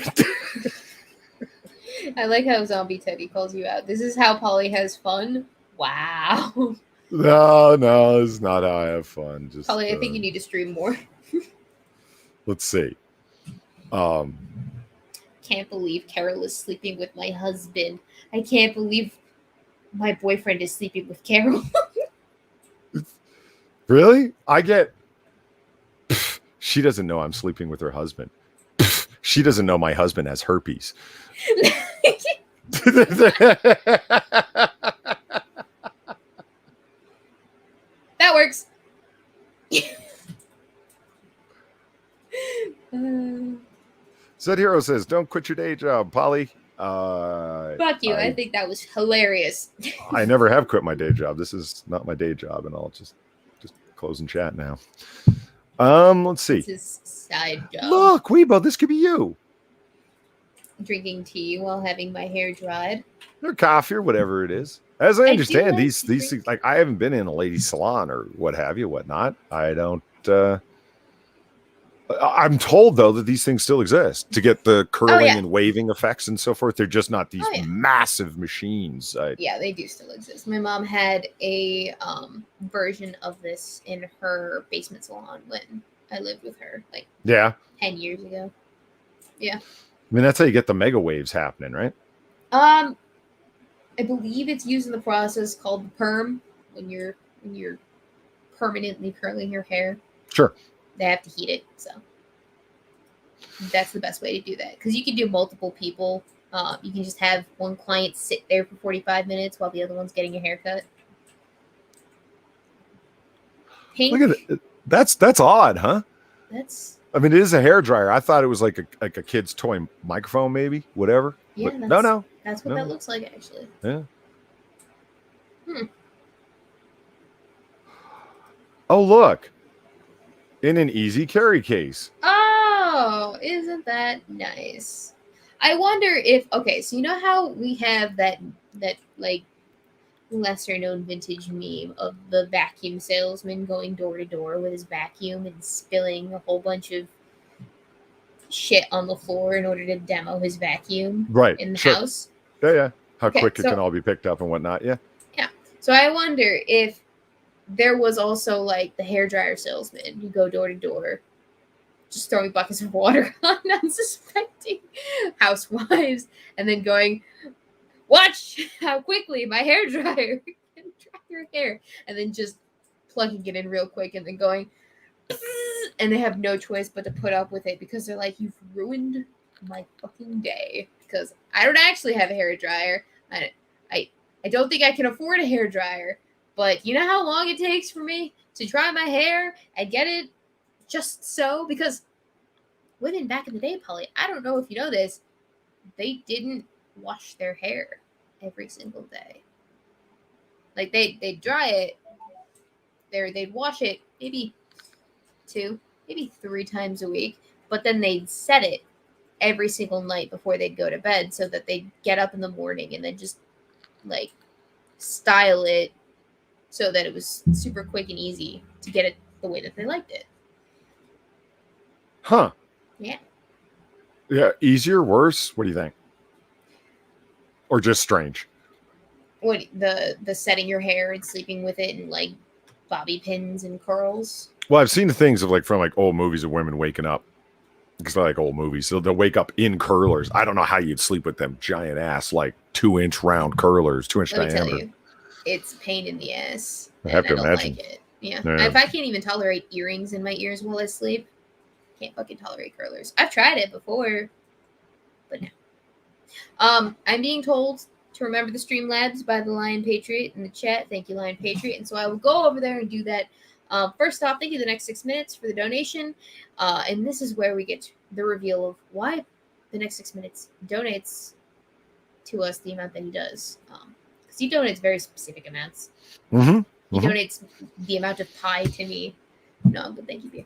like how Zombie Teddy calls you out. This is how Polly has fun. Wow. No, it's not how I have fun. Just Polly, I think you need to stream more. Let's see. Can't believe Carol is sleeping with my husband. I can't believe my boyfriend is sleeping with Carol. Really? She doesn't know I'm sleeping with her husband. She doesn't know my husband has herpes. That works. Zed Hero says, "Don't quit your day job, Polly." Fuck you. I think that was hilarious. I never have quit my day job. This is not my day job, and I'll just close and chat now. Let's see. This is side job. Look, Weebo, this could be you. Drinking tea while having my hair dried. Or coffee or whatever it is. As I understand, these things, like, I haven't been in a ladies' salon or what have you, whatnot. I don't. I'm told though that these things still exist to get the curling and waving effects and so forth. They're just not these massive machines. Yeah, they do still exist. My mom had a version of this in her basement salon when I lived with her, like 10 years ago. Yeah. I mean, that's how you get the mega waves happening, right? I believe it's used in the process called the perm when you're permanently curling your hair. Sure. They have to heat it, so that's the best way to do that. Because you can do multiple people. You can just have one client sit there for 45 minutes while the other one's getting a haircut. Pink. Look at it. That's odd, huh? I mean, it is a hair dryer. I thought it was like a kid's toy microphone, maybe, whatever. Yeah, but no. That's what that looks like, actually. Yeah. Oh, look. In an easy carry case. Oh, isn't that nice? I wonder if, so you know how we have that like lesser known vintage meme of the vacuum salesman going door to door with his vacuum and spilling a whole bunch of shit on the floor in order to demo his vacuum in the house? Yeah. How quick it can all be picked up and whatnot. Yeah. So I wonder if there was also like the hairdryer salesman who go door to door, just throwing buckets of water on unsuspecting housewives and then going, "Watch how quickly my hairdryer can dry your hair," and then just plugging it in real quick and then going, and they have no choice but to put up with it because they're like, "You've ruined my fucking day," because I don't actually have a hairdryer. I don't think I can afford a hairdryer. But you know how long it takes for me to dry my hair and get it just so? Because women back in the day, Polly, I don't know if you know this, they didn't wash their hair every single day. Like they'd dry it. They'd wash it maybe 2, maybe 3 times a week, but then they'd set it every single night before they'd go to bed so that they'd get up in the morning and then just like style it so that it was super quick and easy to get it the way that they liked it. Huh. Yeah. Yeah. Easier, worse? What do you think? Or just strange? What the setting your hair and sleeping with it and like bobby pins and curls? Well, I've seen the things of like from like old movies of women waking up. Because I like old movies. So they'll wake up in curlers. I don't know how you'd sleep with them giant ass, like 2-inch round curlers, 2-inch Let me diameter. tell you, it's a pain in the ass. I have to don't imagine. like it. Yeah. Yeah. If I can't even tolerate earrings in my ears while I sleep, can't fucking tolerate curlers. I've tried it before, but no. I'm being told to remember the Streamlabs by the Lion Patriot in the chat. Thank you, Lion Patriot. And so I will go over there and do that. First off, thank you the next 6 minutes for the donation. And this is where we get the reveal of why the next 6 minutes donates to us the amount that he does. Because he donates very specific amounts. Mm-hmm. He Mhm. donates the amount of pie to me. No, but thank you, beer.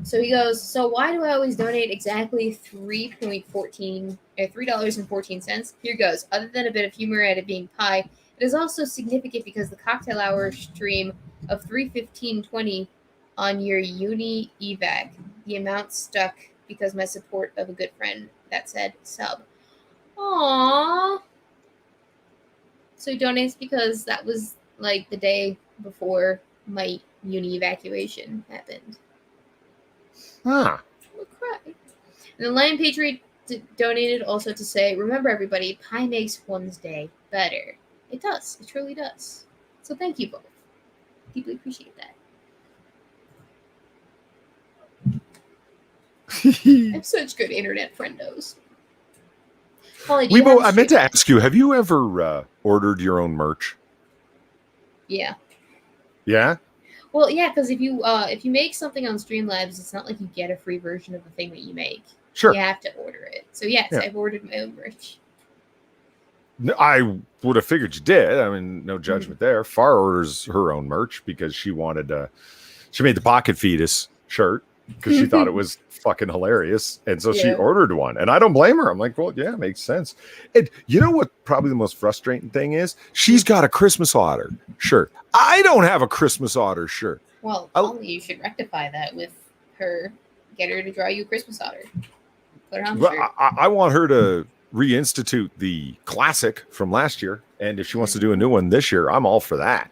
So he goes, so why do I always donate exactly $3.14? Here goes. Other than a bit of humor at it being pie, it is also significant because the cocktail hour stream of $3.15.20 on your uni evac, the amount stuck because my support of a good friend that said sub. Aww. So he donates because that was like the day before my uni evacuation happened. Ah. We'll cry. And the Lion Patriot donated also to say, remember everybody, pie makes one's day better. It does. It truly does. So thank you both. Deeply appreciate that. I have such good internet friendos. Holly, do you Weebo, have a I meant to Streamlabs? ask you, have you ever ordered your own merch? Yeah. Yeah? Well, yeah, because if you make something on Streamlabs, it's not like you get a free version of the thing that you make. Sure. You have to order it. So yes, Yeah. I've ordered my own merch. I would have figured you did. I mean, no judgment there. Far orders her own merch because she wanted she made the Pocket Fetus shirt because she thought it was fucking hilarious. And so she Yeah. ordered one. And I don't blame her. I'm like, well, yeah, makes sense. And you know what probably the most frustrating thing is? She's got a Christmas otter shirt. I don't have a Christmas otter shirt. Well, Holly, you should rectify that with her. Get her to draw you a Christmas otter. Put it on the Well, shirt. I want her to reinstitute the classic from last year. And if she wants to do a new one this year, I'm all for that.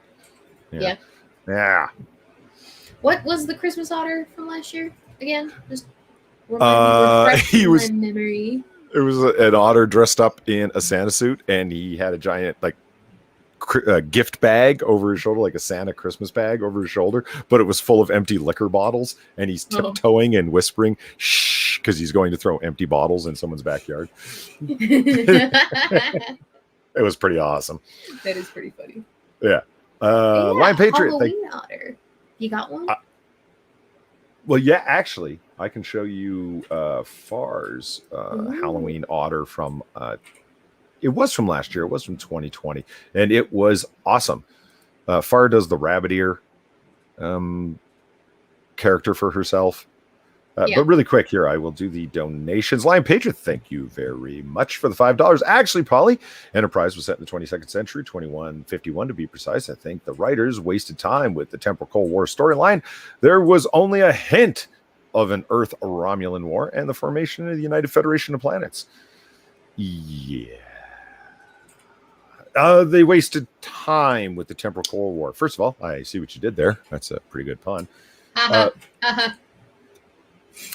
Yeah. Yeah. What was the Christmas otter from last year again? Just he was- my memory. It was an otter dressed up in a Santa suit, and he had a giant gift bag over his shoulder, like a Santa Christmas bag over his shoulder, but it was full of empty liquor bottles, and he's tiptoeing and whispering, shh, because he's going to throw empty bottles in someone's backyard. That It was pretty awesome. is pretty funny. Yeah. Lion Patriot. Halloween otter. You got one? Well, yeah, actually, I can show you Far's Halloween otter from it was from last year. It was from 2020, and it was awesome. Far does the rabbit ear character for herself. But really quick here, I will do the donations. Lion Patriot, thank you very much for the $5. Actually, Polly, Enterprise was set in the 22nd century, 2151 to be precise. I think the writers wasted time with the Temporal Cold War storyline. There was only a hint of an Earth-Romulan war and the formation of the United Federation of Planets. Yeah. They wasted time with the Temporal Cold War. First of all, I see what you did there. That's a pretty good pun.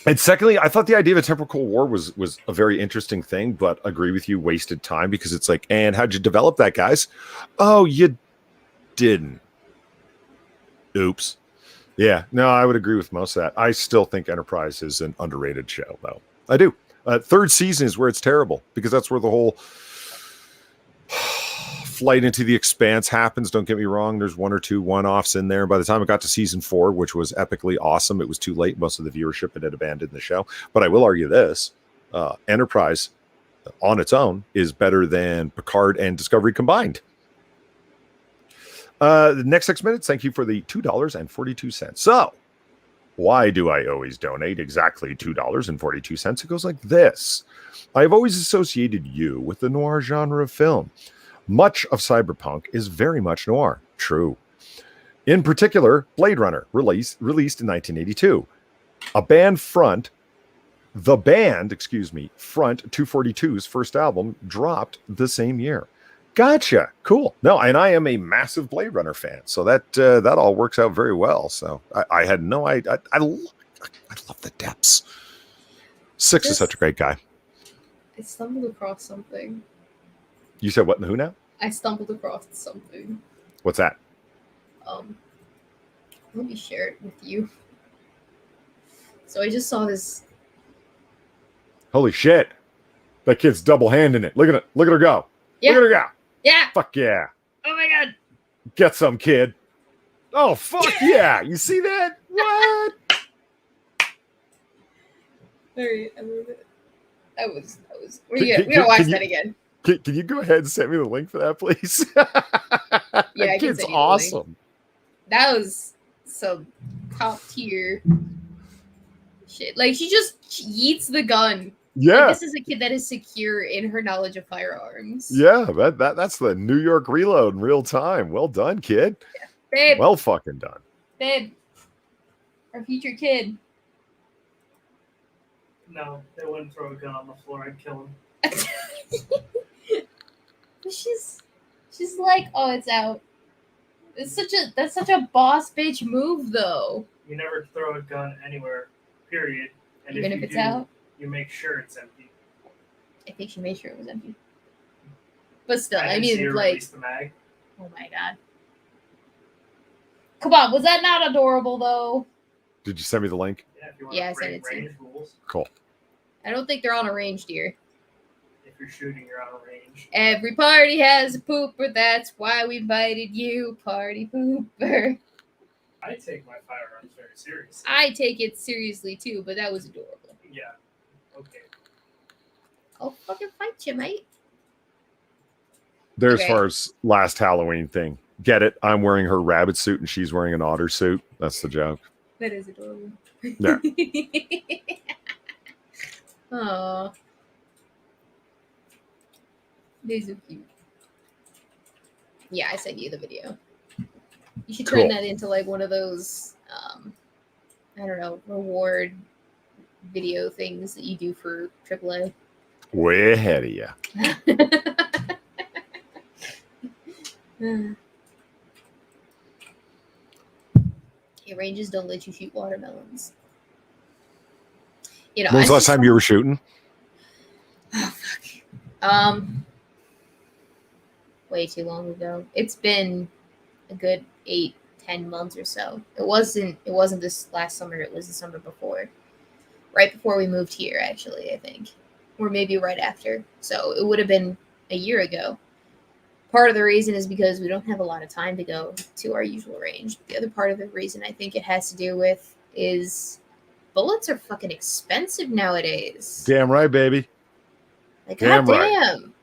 And secondly, I thought the idea of a Temporal Cold War was a very interesting thing, but agree with you, wasted time, because it's like, and how'd you develop that, guys? Oh, you didn't. Oops. Yeah, no, I would agree with most of that. I still think Enterprise is an underrated show, though. I do. Third season is where it's terrible, because that's where the whole flight into the expanse happens. Don't get me wrong. There's one or two one-offs in there. By the time it got to season 4, which was epically awesome, it was too late. Most of the viewership had abandoned the show. But I will argue this. Enterprise on its own is better than Picard and Discovery combined. The next 6 minutes, thank you for the $2.42. So, why do I always donate exactly $2.42? It goes like this. I've always associated you with the noir genre of film. Much of cyberpunk is very much noir. True. In particular, Blade Runner, released in 1982. The band Front 242's first album dropped the same year. Gotcha. Cool. No, and I am a massive Blade Runner fan, so that all works out very well. So I had no idea. I love the depths. Six is such a great guy. I stumbled across something. You said what and who now? I stumbled across something. What's that? Let me share it with you. So I just saw this. Holy shit. That kid's double handing it. Look at it. Look at her go. Yeah. Look at her go. Yeah. Fuck yeah. Oh my god. Get some, kid. Oh, fuck yeah. You see that? What? Alright, I love it. That was. We gotta watch that again. Can you go ahead and send me the link for that, please? Yeah, that kid's awesome. That was some top tier shit. Like she yeets the gun. Yeah. Like, this is a kid that is secure in her knowledge of firearms. Yeah, that's the New York reload in real time. Well done, kid. Yeah. Babe. Well fucking done. Babe. Our future kid. No, they wouldn't throw a gun on the floor. I'd kill him. She's like, oh, it's out. That's such a boss bitch move, though. You never throw a gun anywhere, period. And Even if it's out? You make sure it's empty. I think she made sure it was empty. But still, I didn't mean, see her like, release the mag. oh my god. Come on, was that not adorable, though? Did you send me the link? Yeah, if you want Yeah, I to sent break it to you. range rules. Cool. I don't think they're on a range, dear. If you're shooting, you're on a range. Every party has a pooper, that's why we invited you, party pooper. I take my firearms very seriously. I take it seriously, too, but that was adorable. Yeah. Okay. I'll fucking fight you, mate. There's Okay. far as last Halloween thing. Get it? I'm wearing her rabbit suit and she's wearing an otter suit. That's the joke. That is adorable. Yeah. Aww. They're so cute. Yeah, I sent you the video. You should turn Cool. that into like one of those, I don't know, reward video things that you do for AAA. Way ahead of you. Yeah, ranges don't let you shoot watermelons. You know, When was the last time you were shooting? Oh fuck. Way too long ago. It's been a good 8-10 months or so. It wasn't this last summer, it was the summer before. Right before we moved here, actually, I think. Or maybe right after. So it would have been a year ago. Part of the reason is because we don't have a lot of time to go to our usual range. The other part of the reason I think it has to do with is bullets are fucking expensive nowadays. Damn right, baby. Like, Damn goddamn.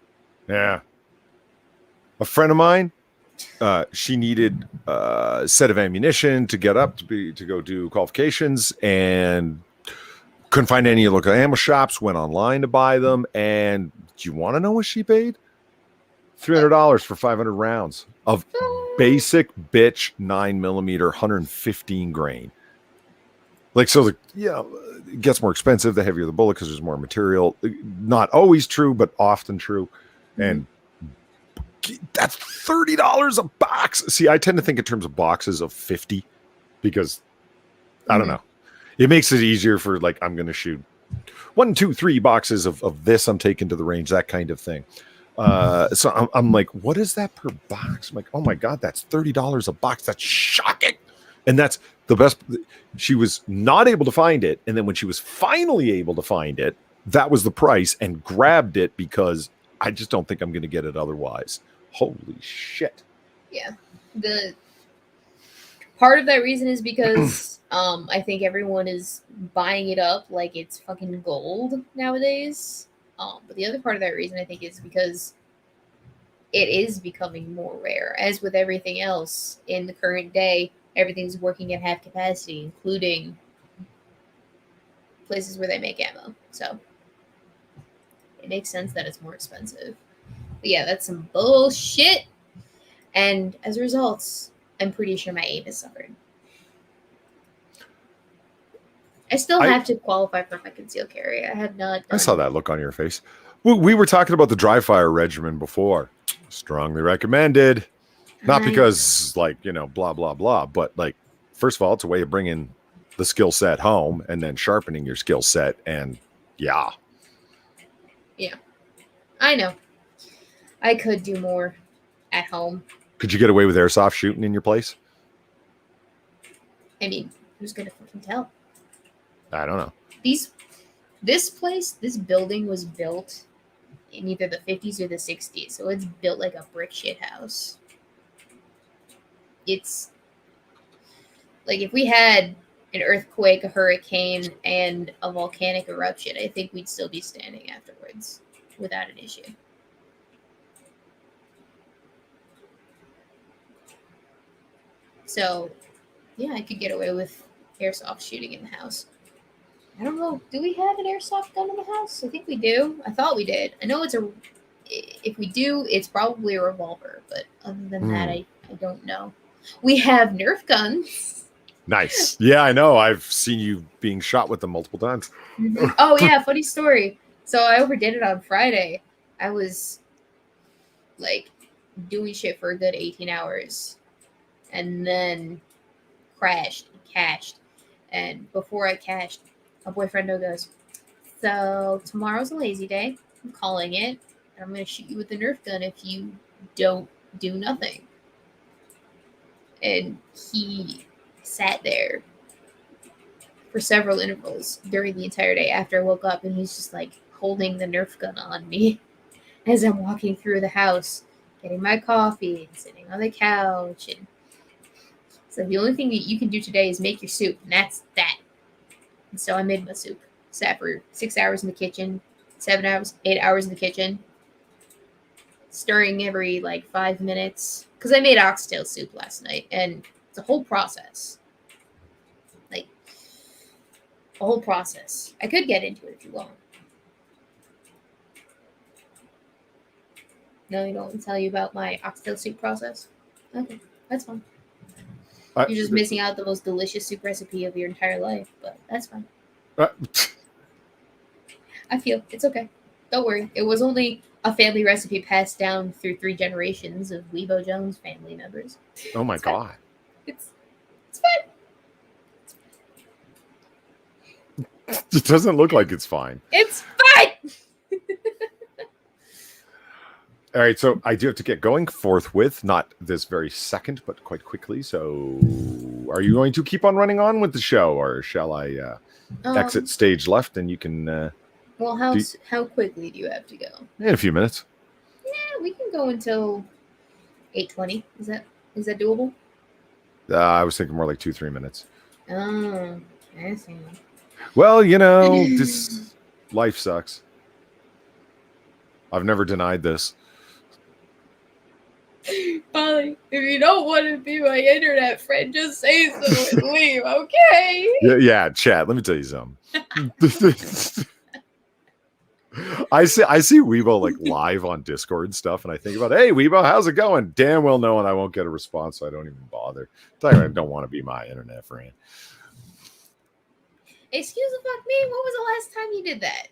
Yeah. A friend of mine, she needed a set of ammunition to get up to go do qualifications and couldn't find any local ammo shops, went online to buy them. And do you want to know what she paid? $300 for 500 rounds of basic bitch 9mm 115 grain. Like, so it gets more expensive the heavier the bullet because there's more material. Not always true, but often true. And that's $30 a box. See, I tend to think in terms of boxes of 50 because I don't know. It makes it easier for like, I'm going to shoot 1, 2, 3 boxes of this I'm taking to the range, that kind of thing. So I'm like, what is that per box? I'm like, oh my God, that's $30 a box. That's shocking. And that's the best. She was not able to find it. And then when she was finally able to find it, that was the price and grabbed it because I just don't think I'm going to get it otherwise. Holy shit. Yeah. The part of that reason is because I think everyone is buying it up like it's fucking gold nowadays. But the other part of that reason I think is because it is becoming more rare. As with everything else in the current day, everything's working at half capacity, including places where they make ammo. So it makes sense that it's more expensive. But yeah, that's some bullshit. And as a result, I'm pretty sure my aim has suffered. I still have to qualify for my concealed carry. I have not. I saw that look on your face. We were talking about the dry fire regimen before. Strongly recommended. Not because, like, you know, blah, blah, blah. But, like, first of all, it's a way of bringing the skill set home and then sharpening your skill set. And, yeah. Yeah. I know. I could do more at home. Could you get away with airsoft shooting in your place? I mean, who's going to fucking tell? I don't know. This building was built in either the 50s or the 60s, so it's built like a brick shit house. It's like if we had an earthquake, a hurricane, and a volcanic eruption, I think we'd still be standing afterwards without an issue. So, yeah, I could get away with airsoft shooting in the house. I don't know. Do we have an airsoft gun in the house? I think we do. I thought we did. I know if we do, it's probably a revolver. But other than that, I don't know. We have Nerf guns. Nice. Yeah, I know. I've seen you being shot with them multiple times. Oh, yeah. Funny story. So I overdid it on Friday. I was like doing shit for a good 18 hours and then crashed and cached. And before I cached, my boyfriend goes, so tomorrow's a lazy day. I'm calling it. And I'm going to shoot you with the Nerf gun if you don't do nothing. And he sat there for several intervals during the entire day after I woke up. And he's just like holding the Nerf gun on me as I'm walking through the house, getting my coffee and sitting on the couch. And so the only thing that you can do today is make your soup. And that's that. And so I made my soup. Sat for 6 hours in the kitchen, 7 hours, 8 hours in the kitchen, stirring every like 5 minutes. Because I made oxtail soup last night, and it's a whole process. Like, a whole process. I could get into it if you want. No, you don't want me to tell you about my oxtail soup process? Okay, that's fine. You're just missing out the most delicious soup recipe of your entire life, but that's fine. I feel it's okay. Don't worry. It was only a family recipe passed down through 3 generations of Weebo Jones family members. Oh my God. It's fine. It doesn't look like it's fine. It's fine. All right, so I do have to get going forthwith, not this very second, but quite quickly. So are you going to keep on running on with the show, or shall I exit stage left and you can... well, how quickly do you have to go? In a few minutes. Yeah, we can go until 8:20. Is that doable? I was thinking more like 2-3 minutes. Oh, I see. Well, you know, this life sucks. I've never denied this. Polly, if you don't want to be my internet friend, just say so and leave, okay? Yeah, chat. Let me tell you something. I see Weebo like live on Discord and stuff, and I think about, hey, Weebo, how's it going? Damn well knowing I won't get a response, so I don't even bother. I don't want to be my internet friend. Excuse the fuck me? When was the last time you did that?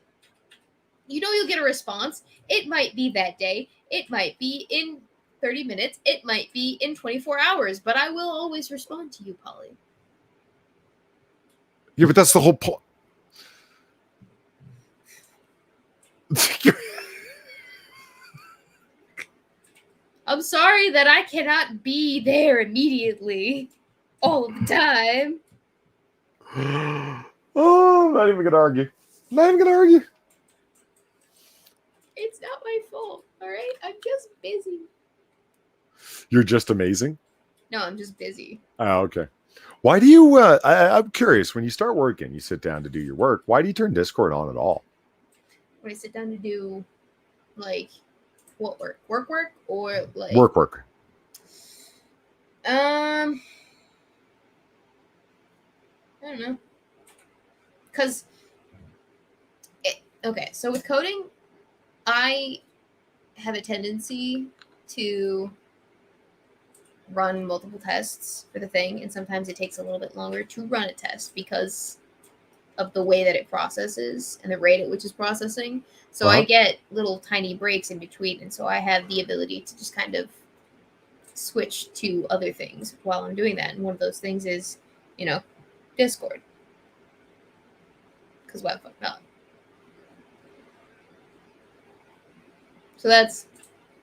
You know you'll get a response. It might be that day. It might be in 30 minutes. It might be in 24 hours. But I will always respond to you, Polly. Yeah, but that's the whole point. I'm sorry that I cannot be there immediately all of the time. Oh, I'm not even going to argue. It's not my fault, all right? I'm just busy. You're just amazing? No, I'm just busy. Oh, okay. Why do you, I'm curious, when you start working, you sit down to do your work, why do you turn Discord on at all? When I sit down to do, like, What work? Work or like Work. I don't know. Cause okay, so with coding, I have a tendency to run multiple tests for the thing, and sometimes it takes a little bit longer to run a test because of the way that it processes and the rate at which it's processing. So I get little tiny breaks in between, and so I have the ability to just kind of switch to other things while I'm doing that. And one of those things is, Discord. Because why the fuck not? So that's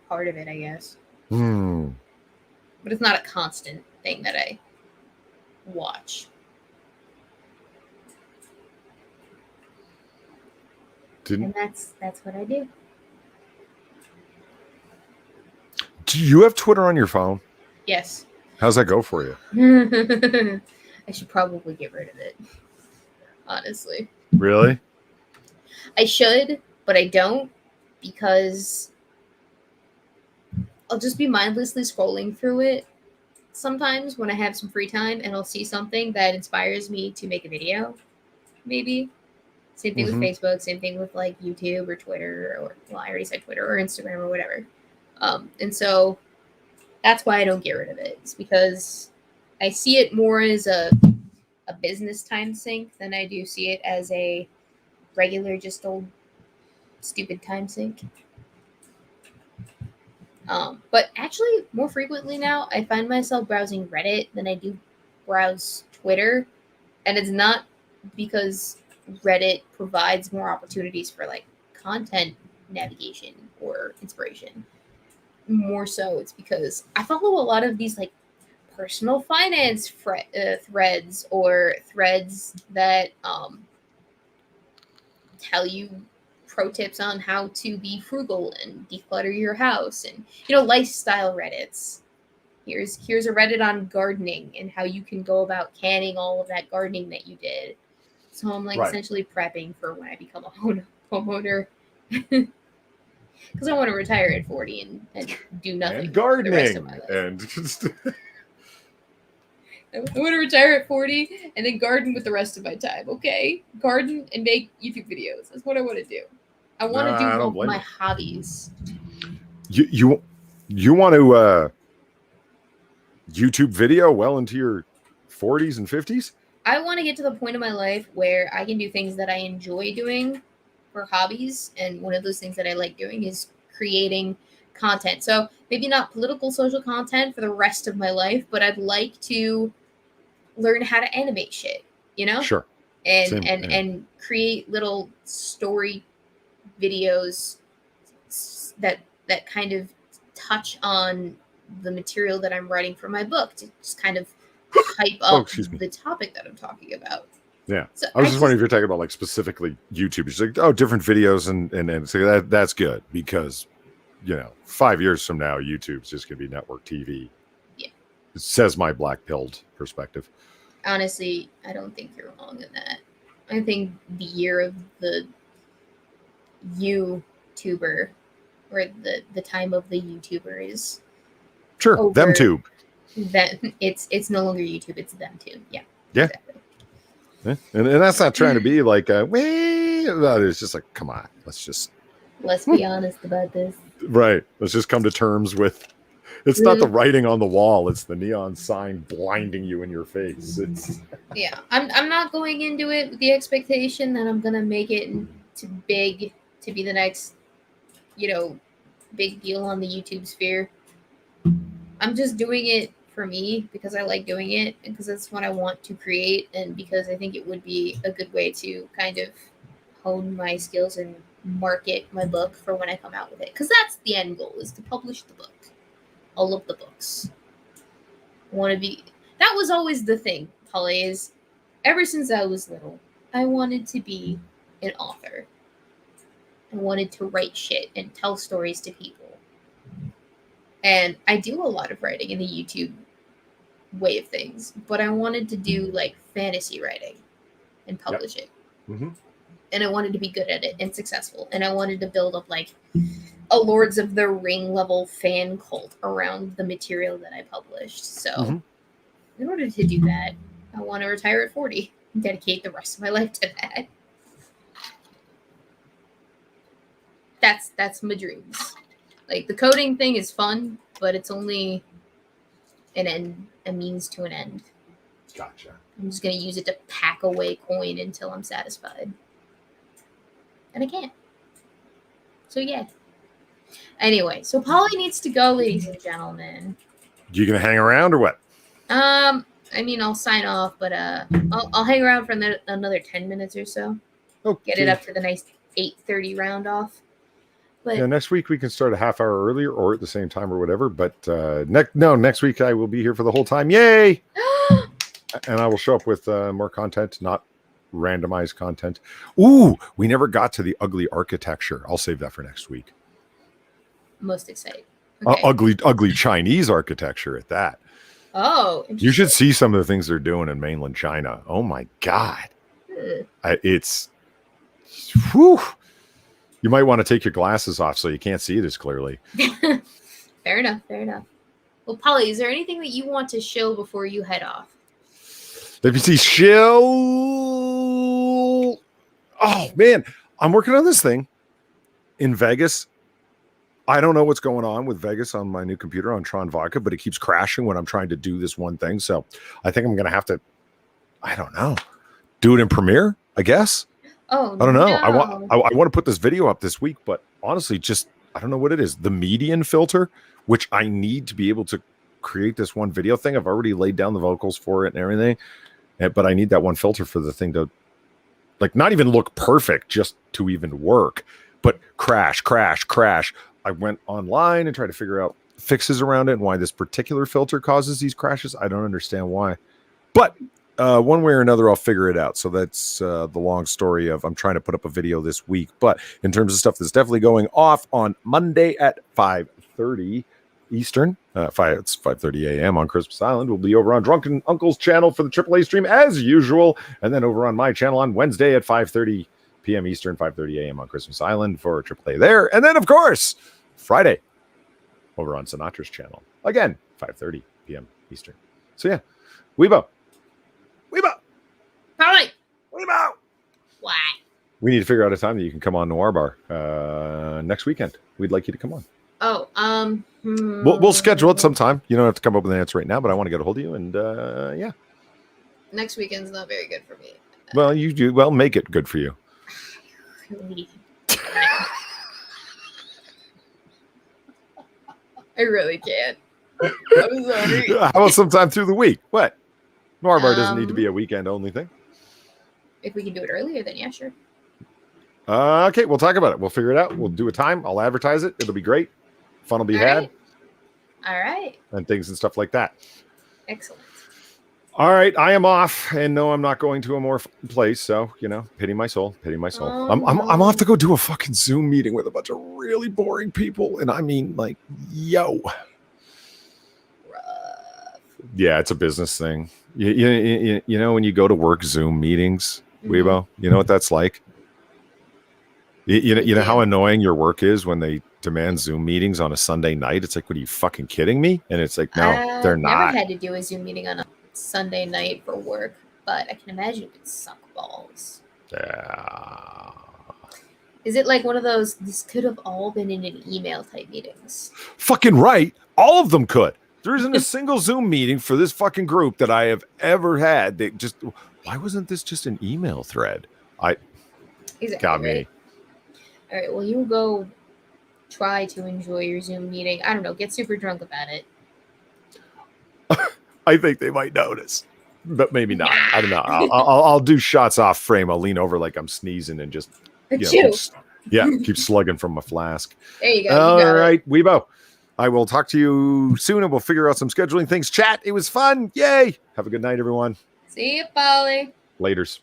part of it, I guess. But it's not a constant thing that I watch. And that's what I do. Do you have Twitter on your phone? Yes. How's that go for you? I should probably get rid of it. Honestly. Really? I should, but I don't, because I'll just be mindlessly scrolling through it sometimes when I have some free time, and I'll see something that inspires me to make a video, maybe. Same thing with Facebook, same thing with like YouTube or Twitter, or I already said Twitter, or Instagram or whatever. And so that's why I don't get rid of it. It's because I see it more as a business time sink than I do see it as a regular, just old stupid time sink. But actually, more frequently now, I find myself browsing Reddit than I do browse Twitter. And it's not because Reddit provides more opportunities for like content navigation or inspiration. More so, it's because I follow a lot of these like personal finance threads, or threads that tell you pro tips on how to be frugal and declutter your house, and lifestyle Reddits. Here's a Reddit on gardening and how you can go about canning all of that gardening that you did. So I'm like essentially prepping for when I become a homeowner. Because I want to retire at 40 and do nothing and gardening for the rest of my life. And just I want to retire at 40 and then garden with the rest of my time. Okay, garden and make YouTube videos. That's what I want to do. I want to do my hobbies. You want to YouTube video well into your 40s and 50s? I want to get to the point in my life where I can do things that I enjoy doing for hobbies, and one of those things that I like doing is creating content. So maybe not political social content for the rest of my life, but I'd like to learn how to animate shit, Sure. And create little story videos that kind of touch on the material that I'm writing for my book, to just kind of hype up the topic that I'm talking about. Yeah. So I was just wondering if you're talking about like specifically YouTube. It's like, different videos and so that's good, because 5 years from now, YouTube's just gonna be network TV. Yeah. It says my black-pilled perspective. Honestly, I don't think you're wrong in that. I think the year of the YouTuber, or the time of the YouTuber, is sure them tube. That it's no longer YouTube, it's them tube. Yeah. Exactly. And that's not trying to be like it's just like, come on, let's be honest about this. Right. Let's just come to terms with it's not the writing on the wall, it's the neon sign blinding you in your face. Yeah. I'm not going into it with the expectation that I'm gonna make it into big to be the next, big deal on the YouTube sphere. I'm just doing it for me because I like doing it, and because that's what I want to create, and because I think it would be a good way to kind of hone my skills and market my book for when I come out with it. Because that's the end goal, is to publish the book. All of the books. That was always the thing, Polly, is ever since I was little, I wanted to be an author. I wanted to write shit and tell stories to people. And I do a lot of writing in the YouTube way of things, but I wanted to do like fantasy writing and publish it. Mm-hmm. And I wanted to be good at it and successful. And I wanted to build up like a Lords of the Ring level fan cult around the material that I published. So, Mhm. in order to do that, I want to retire at 40 and dedicate the rest of my life to that. That's my dreams. Like the coding thing is fun, but it's only a means to an end. Gotcha. I'm just gonna use it to pack away coin until I'm satisfied, and I can't. So yeah. Anyway, so Polly needs to go, ladies and gentlemen. You gonna hang around or what? I mean, I'll sign off, but I'll hang around for another 10 minutes or so. Okay. Get it up to the nice 8:30 round off. But Yeah, next week we can start a half hour earlier or at the same time or whatever. But next week I will be here for the whole time. Yay! And I will show up with more content, not randomized content. Ooh, we never got to the ugly architecture. I'll save that for next week. most excited. Okay. Ugly Chinese architecture at that. Oh, You should see some of the things they're doing in mainland China. Oh my God. It's, whew. You might want to take your glasses off so you can't see it as clearly. Fair enough. Well, Polly, is there anything that you want to show before you head off? Let me see. Shill. Oh man, I'm working on this thing in Vegas. I don't know what's going on with Vegas on my new computer on Tron Vodka, but it keeps crashing when I'm trying to do this one thing. So I think I'm going to have to, I don't know, do it in Premiere, I guess. Oh, I don't know. no. I want to put this video up this week, but honestly, just, I don't know what it is. The median filter, which I need to be able to create this one video thing. I've already laid down the vocals for it and everything, but I need that one filter for the thing to, like, not even look perfect, just to even work, but crash. I went online and tried to figure out fixes around it and why this particular filter causes these crashes. I don't understand why, but one way or another, I'll figure it out. So that's the long story of I'm trying to put up a video this week. But in terms of stuff that's definitely going off on Monday at 5:30 Eastern, it's 5:30 a.m. on Christmas Island. We'll be over on Drunken Uncle's channel for the AAA stream as usual, and then over on my channel on Wednesday at 5:30 p.m. Eastern, 5:30 a.m. on Christmas Island for AAA there, and then of course Friday over on Sinatra's channel again, 5:30 p.m. Eastern. So yeah, Weebo. Polly, Weebo. why? We need to figure out a time that you can come on Noir Bar next weekend. We'd like you to come on. Oh, We'll schedule it sometime. You don't have to come up with an answer right now, but I want to get a hold of you. And yeah. Next weekend's not very good for me. Well, you do. Well, make it good for you. I really can't. I'm sorry. How about sometime through the week? What? Noir Bar doesn't need to be a weekend only thing. If we can do it earlier, then yeah, sure. Okay, we'll talk about it. We'll figure it out. We'll do a time. I'll advertise it. It'll be great. Fun will be had. All right. And things and stuff like that. Excellent. All right, I am off, and no, I'm not going to a more fun place. So, pity my soul. Oh, I'm off to go do a fucking Zoom meeting with a bunch of really boring people, and I mean, like, yo, Rough. yeah, it's a business thing. You know when you go to work Zoom meetings, Weebo, you know what that's like. You know how annoying your work is when they demand Zoom meetings on a Sunday night. It's like, what are you fucking kidding me? And it's like, no, they're not. Never had to do a Zoom meeting on a Sunday night for work, but I can imagine it could suck balls. Yeah. Is it like one of those, this could have all been in an email type meetings? Fucking right. All of them could. There isn't a single Zoom meeting for this fucking group that I have ever had. They just, why wasn't this just an email thread? Exactly, Got me. right? All right, well, you go try to enjoy your Zoom meeting. I don't know, get super drunk about it. I think they might notice, but maybe not. I don't know. I'll do shots off frame. I'll lean over like I'm sneezing and just keep slugging from my flask. There you go. All right, Weebo. I will talk to you soon, and we'll figure out some scheduling things. Chat. It was fun. Yay! Have a good night, everyone. See you, Polly. Laters.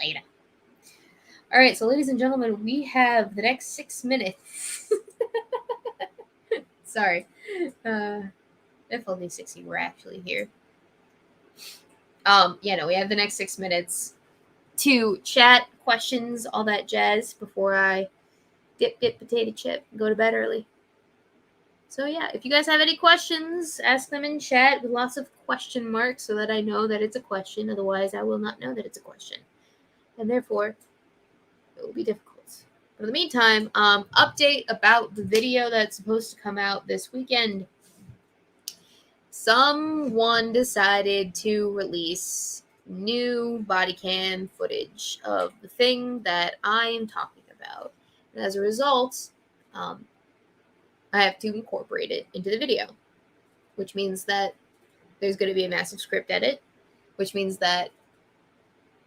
Later. All right, so ladies and gentlemen, we have the next 6 minutes. Sorry. If only 60 were actually here. We have the next 6 minutes to chat, questions, all that jazz before I dip, potato chip, and go to bed early. So yeah, if you guys have any questions, ask them in chat with lots of question marks so that I know that it's a question. Otherwise, I will not know that it's a question. And therefore, it will be difficult. But in the meantime, update about the video that's supposed to come out this weekend. Someone decided to release new body cam footage of the thing that I am talking about. And as a result, I have to incorporate it into the video, which means that there's going to be a massive script edit, which means that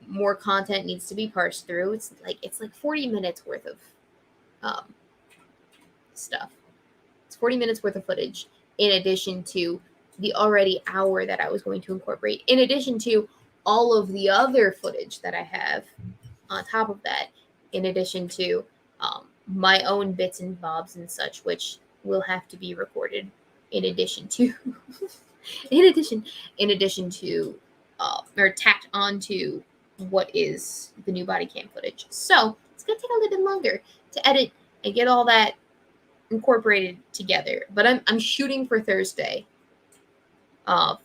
more content needs to be parsed through. It's like 40 minutes worth of stuff. It's 40 minutes worth of footage in addition to the already hour that I was going to incorporate, in addition to all of the other footage that I have on top of that, in addition to my own bits and bobs and such, which will have to be recorded in addition to or tacked onto what is the new body cam footage. So it's gonna take a little bit longer to edit and get all that incorporated together. But I'm shooting for Thursday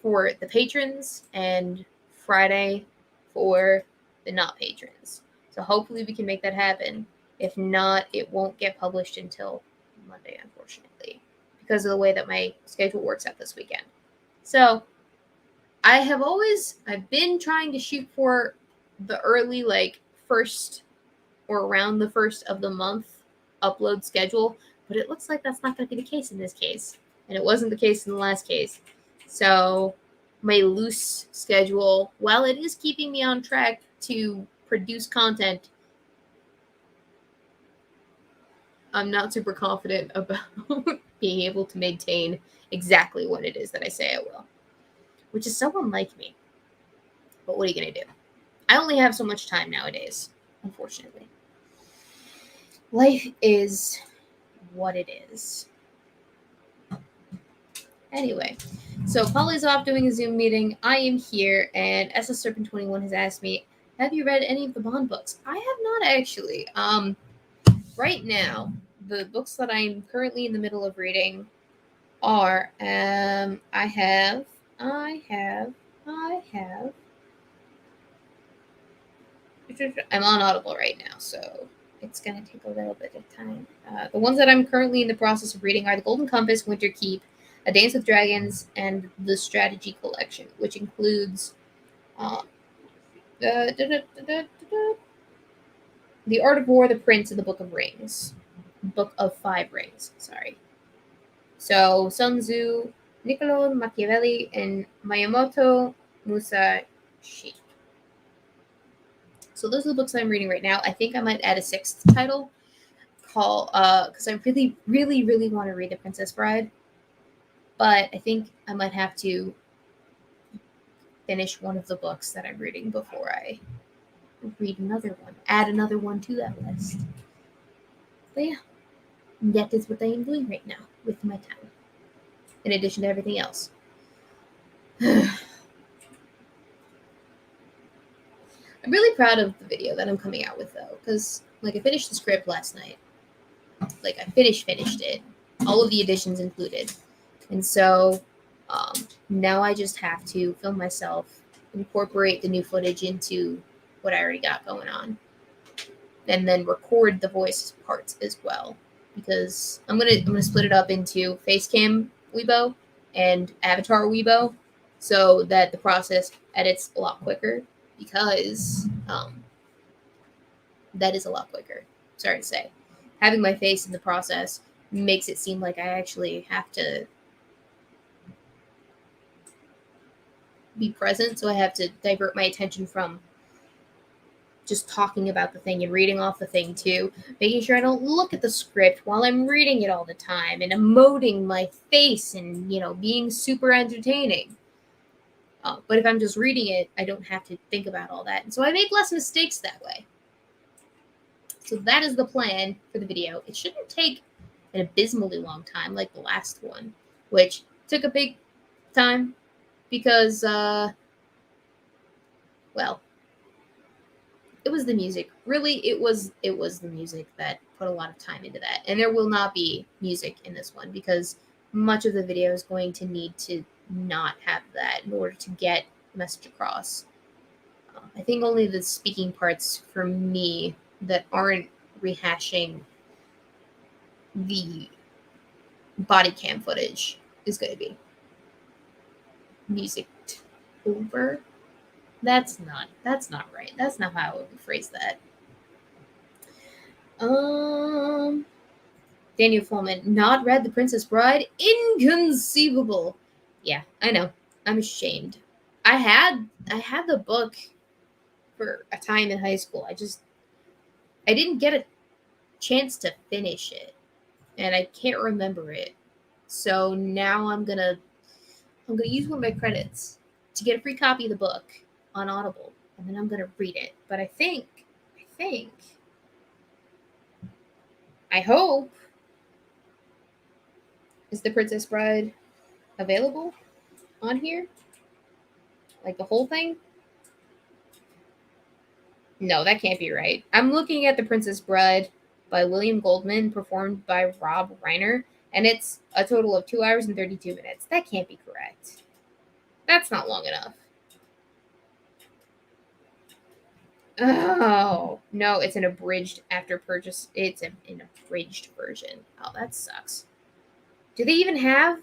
for the patrons and Friday for the not patrons. So hopefully we can make that happen. If not, it won't get published until Monday, unfortunately, because of the way that my schedule works out this weekend. So I've been trying to shoot for the early, like, first or around the first of the month upload schedule, but it looks like that's not going to be the case in this case, and it wasn't the case in the last case. So my loose schedule, while it is keeping me on track to produce content, I'm not super confident about being able to maintain exactly what it is that I say I will, which is so unlike me. But what are you going to do? I only have so much time nowadays, unfortunately. Life is what it is. Anyway, so Polly's off doing a Zoom meeting. I am here, and SS Serpent 21 has asked me, have you read any of the Bond books? I have not actually. Right now, the books that I'm currently in the middle of reading are I'm on Audible right now, so it's going to take a little bit of time. The ones that I'm currently in the process of reading are The Golden Compass, Winter Keep, A Dance with Dragons, and the Strategy Collection, which includes The Art of War, The Prince, and the Book of Rings. Book of Five Rings, sorry. So Sun Tzu, Niccolo Machiavelli, and Miyamoto Musashi. So those are the books I'm reading right now. I think I might add a sixth title called because I really, really, really want to read The Princess Bride. But I think I might have to finish one of the books that I'm reading before I read another one. Add another one to that list. But yeah, that is what I am doing right now with my time. In addition to everything else. I'm really proud of the video that I'm coming out with, though, because I finished the script last night. I finished it, all of the additions included, and so now I just have to film myself, incorporate the new footage into what I already got going on, and then record the voice parts as well, because I'm gonna split it up into Facecam Weebo and Avatar Weebo, so that the process edits a lot quicker. Because that is a lot quicker. Sorry to say. Having my face in the process makes it seem like I actually have to be present, so I have to divert my attention from just talking about the thing and reading off the thing to making sure I don't look at the script while I'm reading it all the time and emoting my face and, being super entertaining. But if I'm just reading it, I don't have to think about all that. And so I make less mistakes that way. So that is the plan for the video. It shouldn't take an abysmally long time like the last one, which took a big time because, it it was the music. Really, it was the music that put a lot of time into that. And there will not be music in this one because much of the video is going to need to not have that in order to get the message across. I think only the speaking parts for me that aren't rehashing the body cam footage is going to be music over. That's not right. That's not how I would phrase that. Daniel Fullman, not read The Princess Bride? Inconceivable. Yeah, I know. I'm ashamed. I had the book for a time in high school. I didn't get a chance to finish it, and I can't remember it. So now I'm gonna use one of my credits to get a free copy of the book on Audible, and then I'm gonna read it. But I hope, is The Princess Bride available on here? Like the whole thing? No, that can't be right. I'm looking at The Princess Bride by William Goldman, performed by Rob Reiner, and it's a total of 2 hours and 32 minutes. That can't be correct. That's not long enough. Oh, no, it's an abridged after purchase. It's an abridged version. Oh, that sucks. Do they even have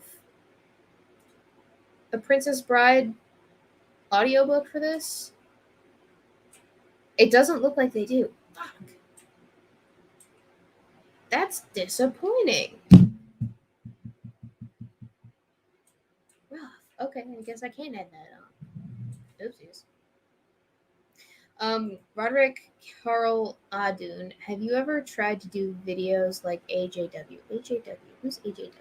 a Princess Bride audiobook for this? It doesn't look like they do. Fuck. That's disappointing. Rough. Okay, I guess I can't add that on. Oopsies. Roderick Carl Adun, have you ever tried to do videos like AJW? AJW? Who's AJW?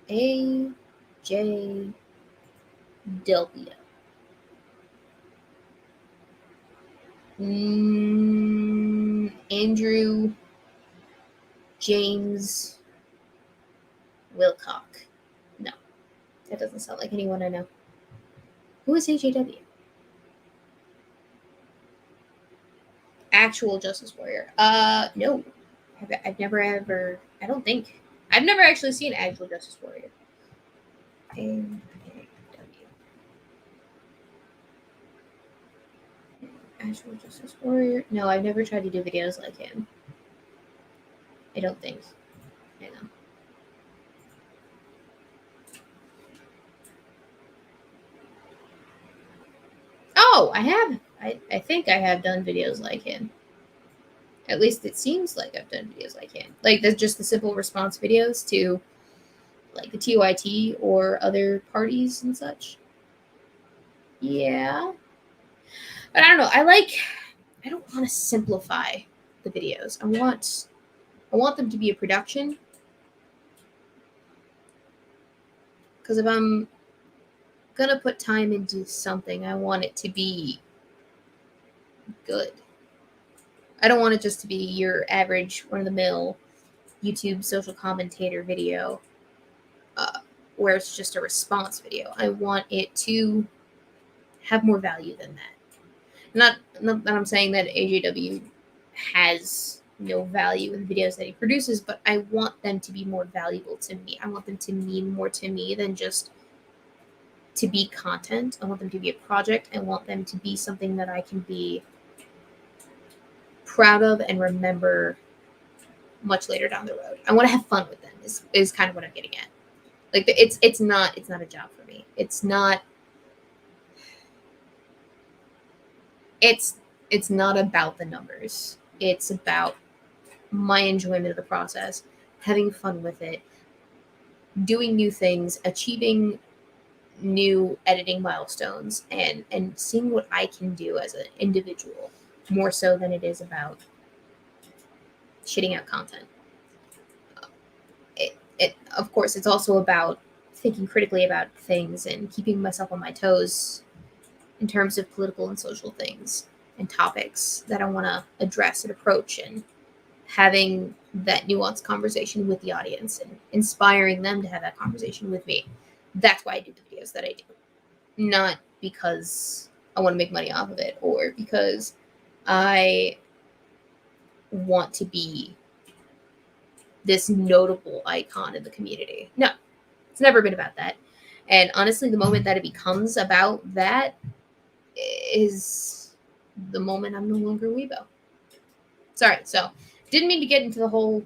AJW. AJW. Andrew James Wilcock. No, that doesn't sound like anyone I know. Who is AJW? Actual Justice Warrior. No. I've never ever. I don't think. I've never actually seen Actual Justice Warrior. AJW. Actual Justice Warrior. No, I've never tried to do videos like him. I don't think. Hang on. Oh, I have. I think I have done videos like him. At least it seems like I've done videos like him. Like just the simple response videos to like the TYT or other parties and such. Yeah. But I don't know. I don't want to simplify the videos. I want them to be a production. Because if I'm gonna put time into something, I want it to be good. I don't want it just to be your average run-of-the-mill YouTube social commentator video where it's just a response video. I want it to have more value than that. Not that I'm saying that AJW has no value in the videos that he produces, but I want them to be more valuable to me. I want them to mean more to me than just to be content. I want them to be a project. I want them to be something that I can be proud of and remember much later down the road. I want to have fun with them is kind of what I'm getting at. Like it's not a job for me. It's not about the numbers. It's about my enjoyment of the process, having fun with it, doing new things, achieving new editing milestones, and seeing what I can do as an individual, more so than it is about shitting out content. It of course, it's also about thinking critically about things and keeping myself on my toes in terms of political and social things and topics that I want to address and approach, and having that nuanced conversation with the audience and inspiring them to have that conversation with me. That's why I do the videos that I do. Not because I want to make money off of it, or because I want to be this notable icon in the community. No, it's never been about that. And honestly, the moment that it becomes about that is the moment I'm no longer Weebo. Sorry, so didn't mean to get into the whole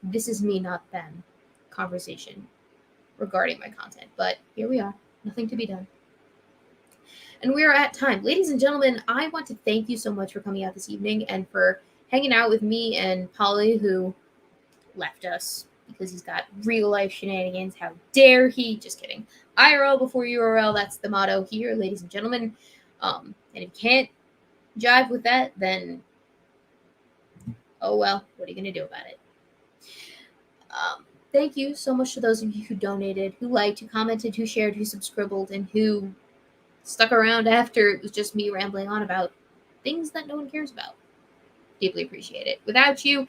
this is me, not them conversation regarding my content, but here we are. Nothing to be done. And we are at time. Ladies and gentlemen, I want to thank you so much for coming out this evening and for hanging out with me and Polly, who left us because he's got real life shenanigans. How dare he? Just kidding. IRL before URL, that's the motto here, ladies and gentlemen. And if you can't jive with that, then oh well, what are you going to do about it? Thank you so much to those of you who donated, who liked, who commented, who shared, who subscribed, and who stuck around after it was just me rambling on about things that no one cares about. Deeply appreciate it. Without you,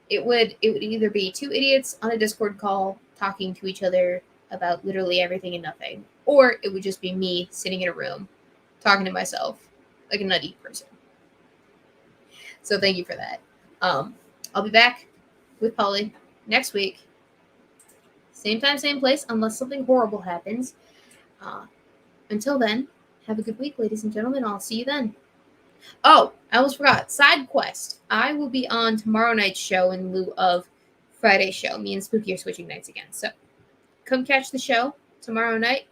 it would either be two idiots on a Discord call talking to each other about literally everything and nothing, or it would just be me sitting in a room talking to myself like a nutty person. So thank you for that. I'll be back with Polly next week. Same time, same place, unless something horrible happens. Until then, have a good week, ladies and gentlemen. I'll see you then. Oh, I almost forgot. Side quest. I will be on tomorrow night's show in lieu of Friday's show. Me and Spooky are switching nights again. So come catch the show tomorrow night.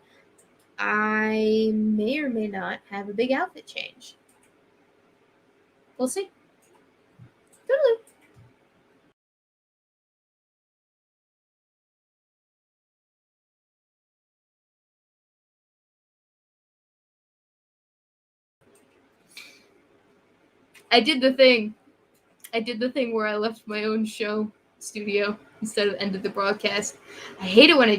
I may or may not have a big outfit change. We'll see. Toodaloo. I did the thing where I left my own show studio instead of ended the broadcast. I hate it when I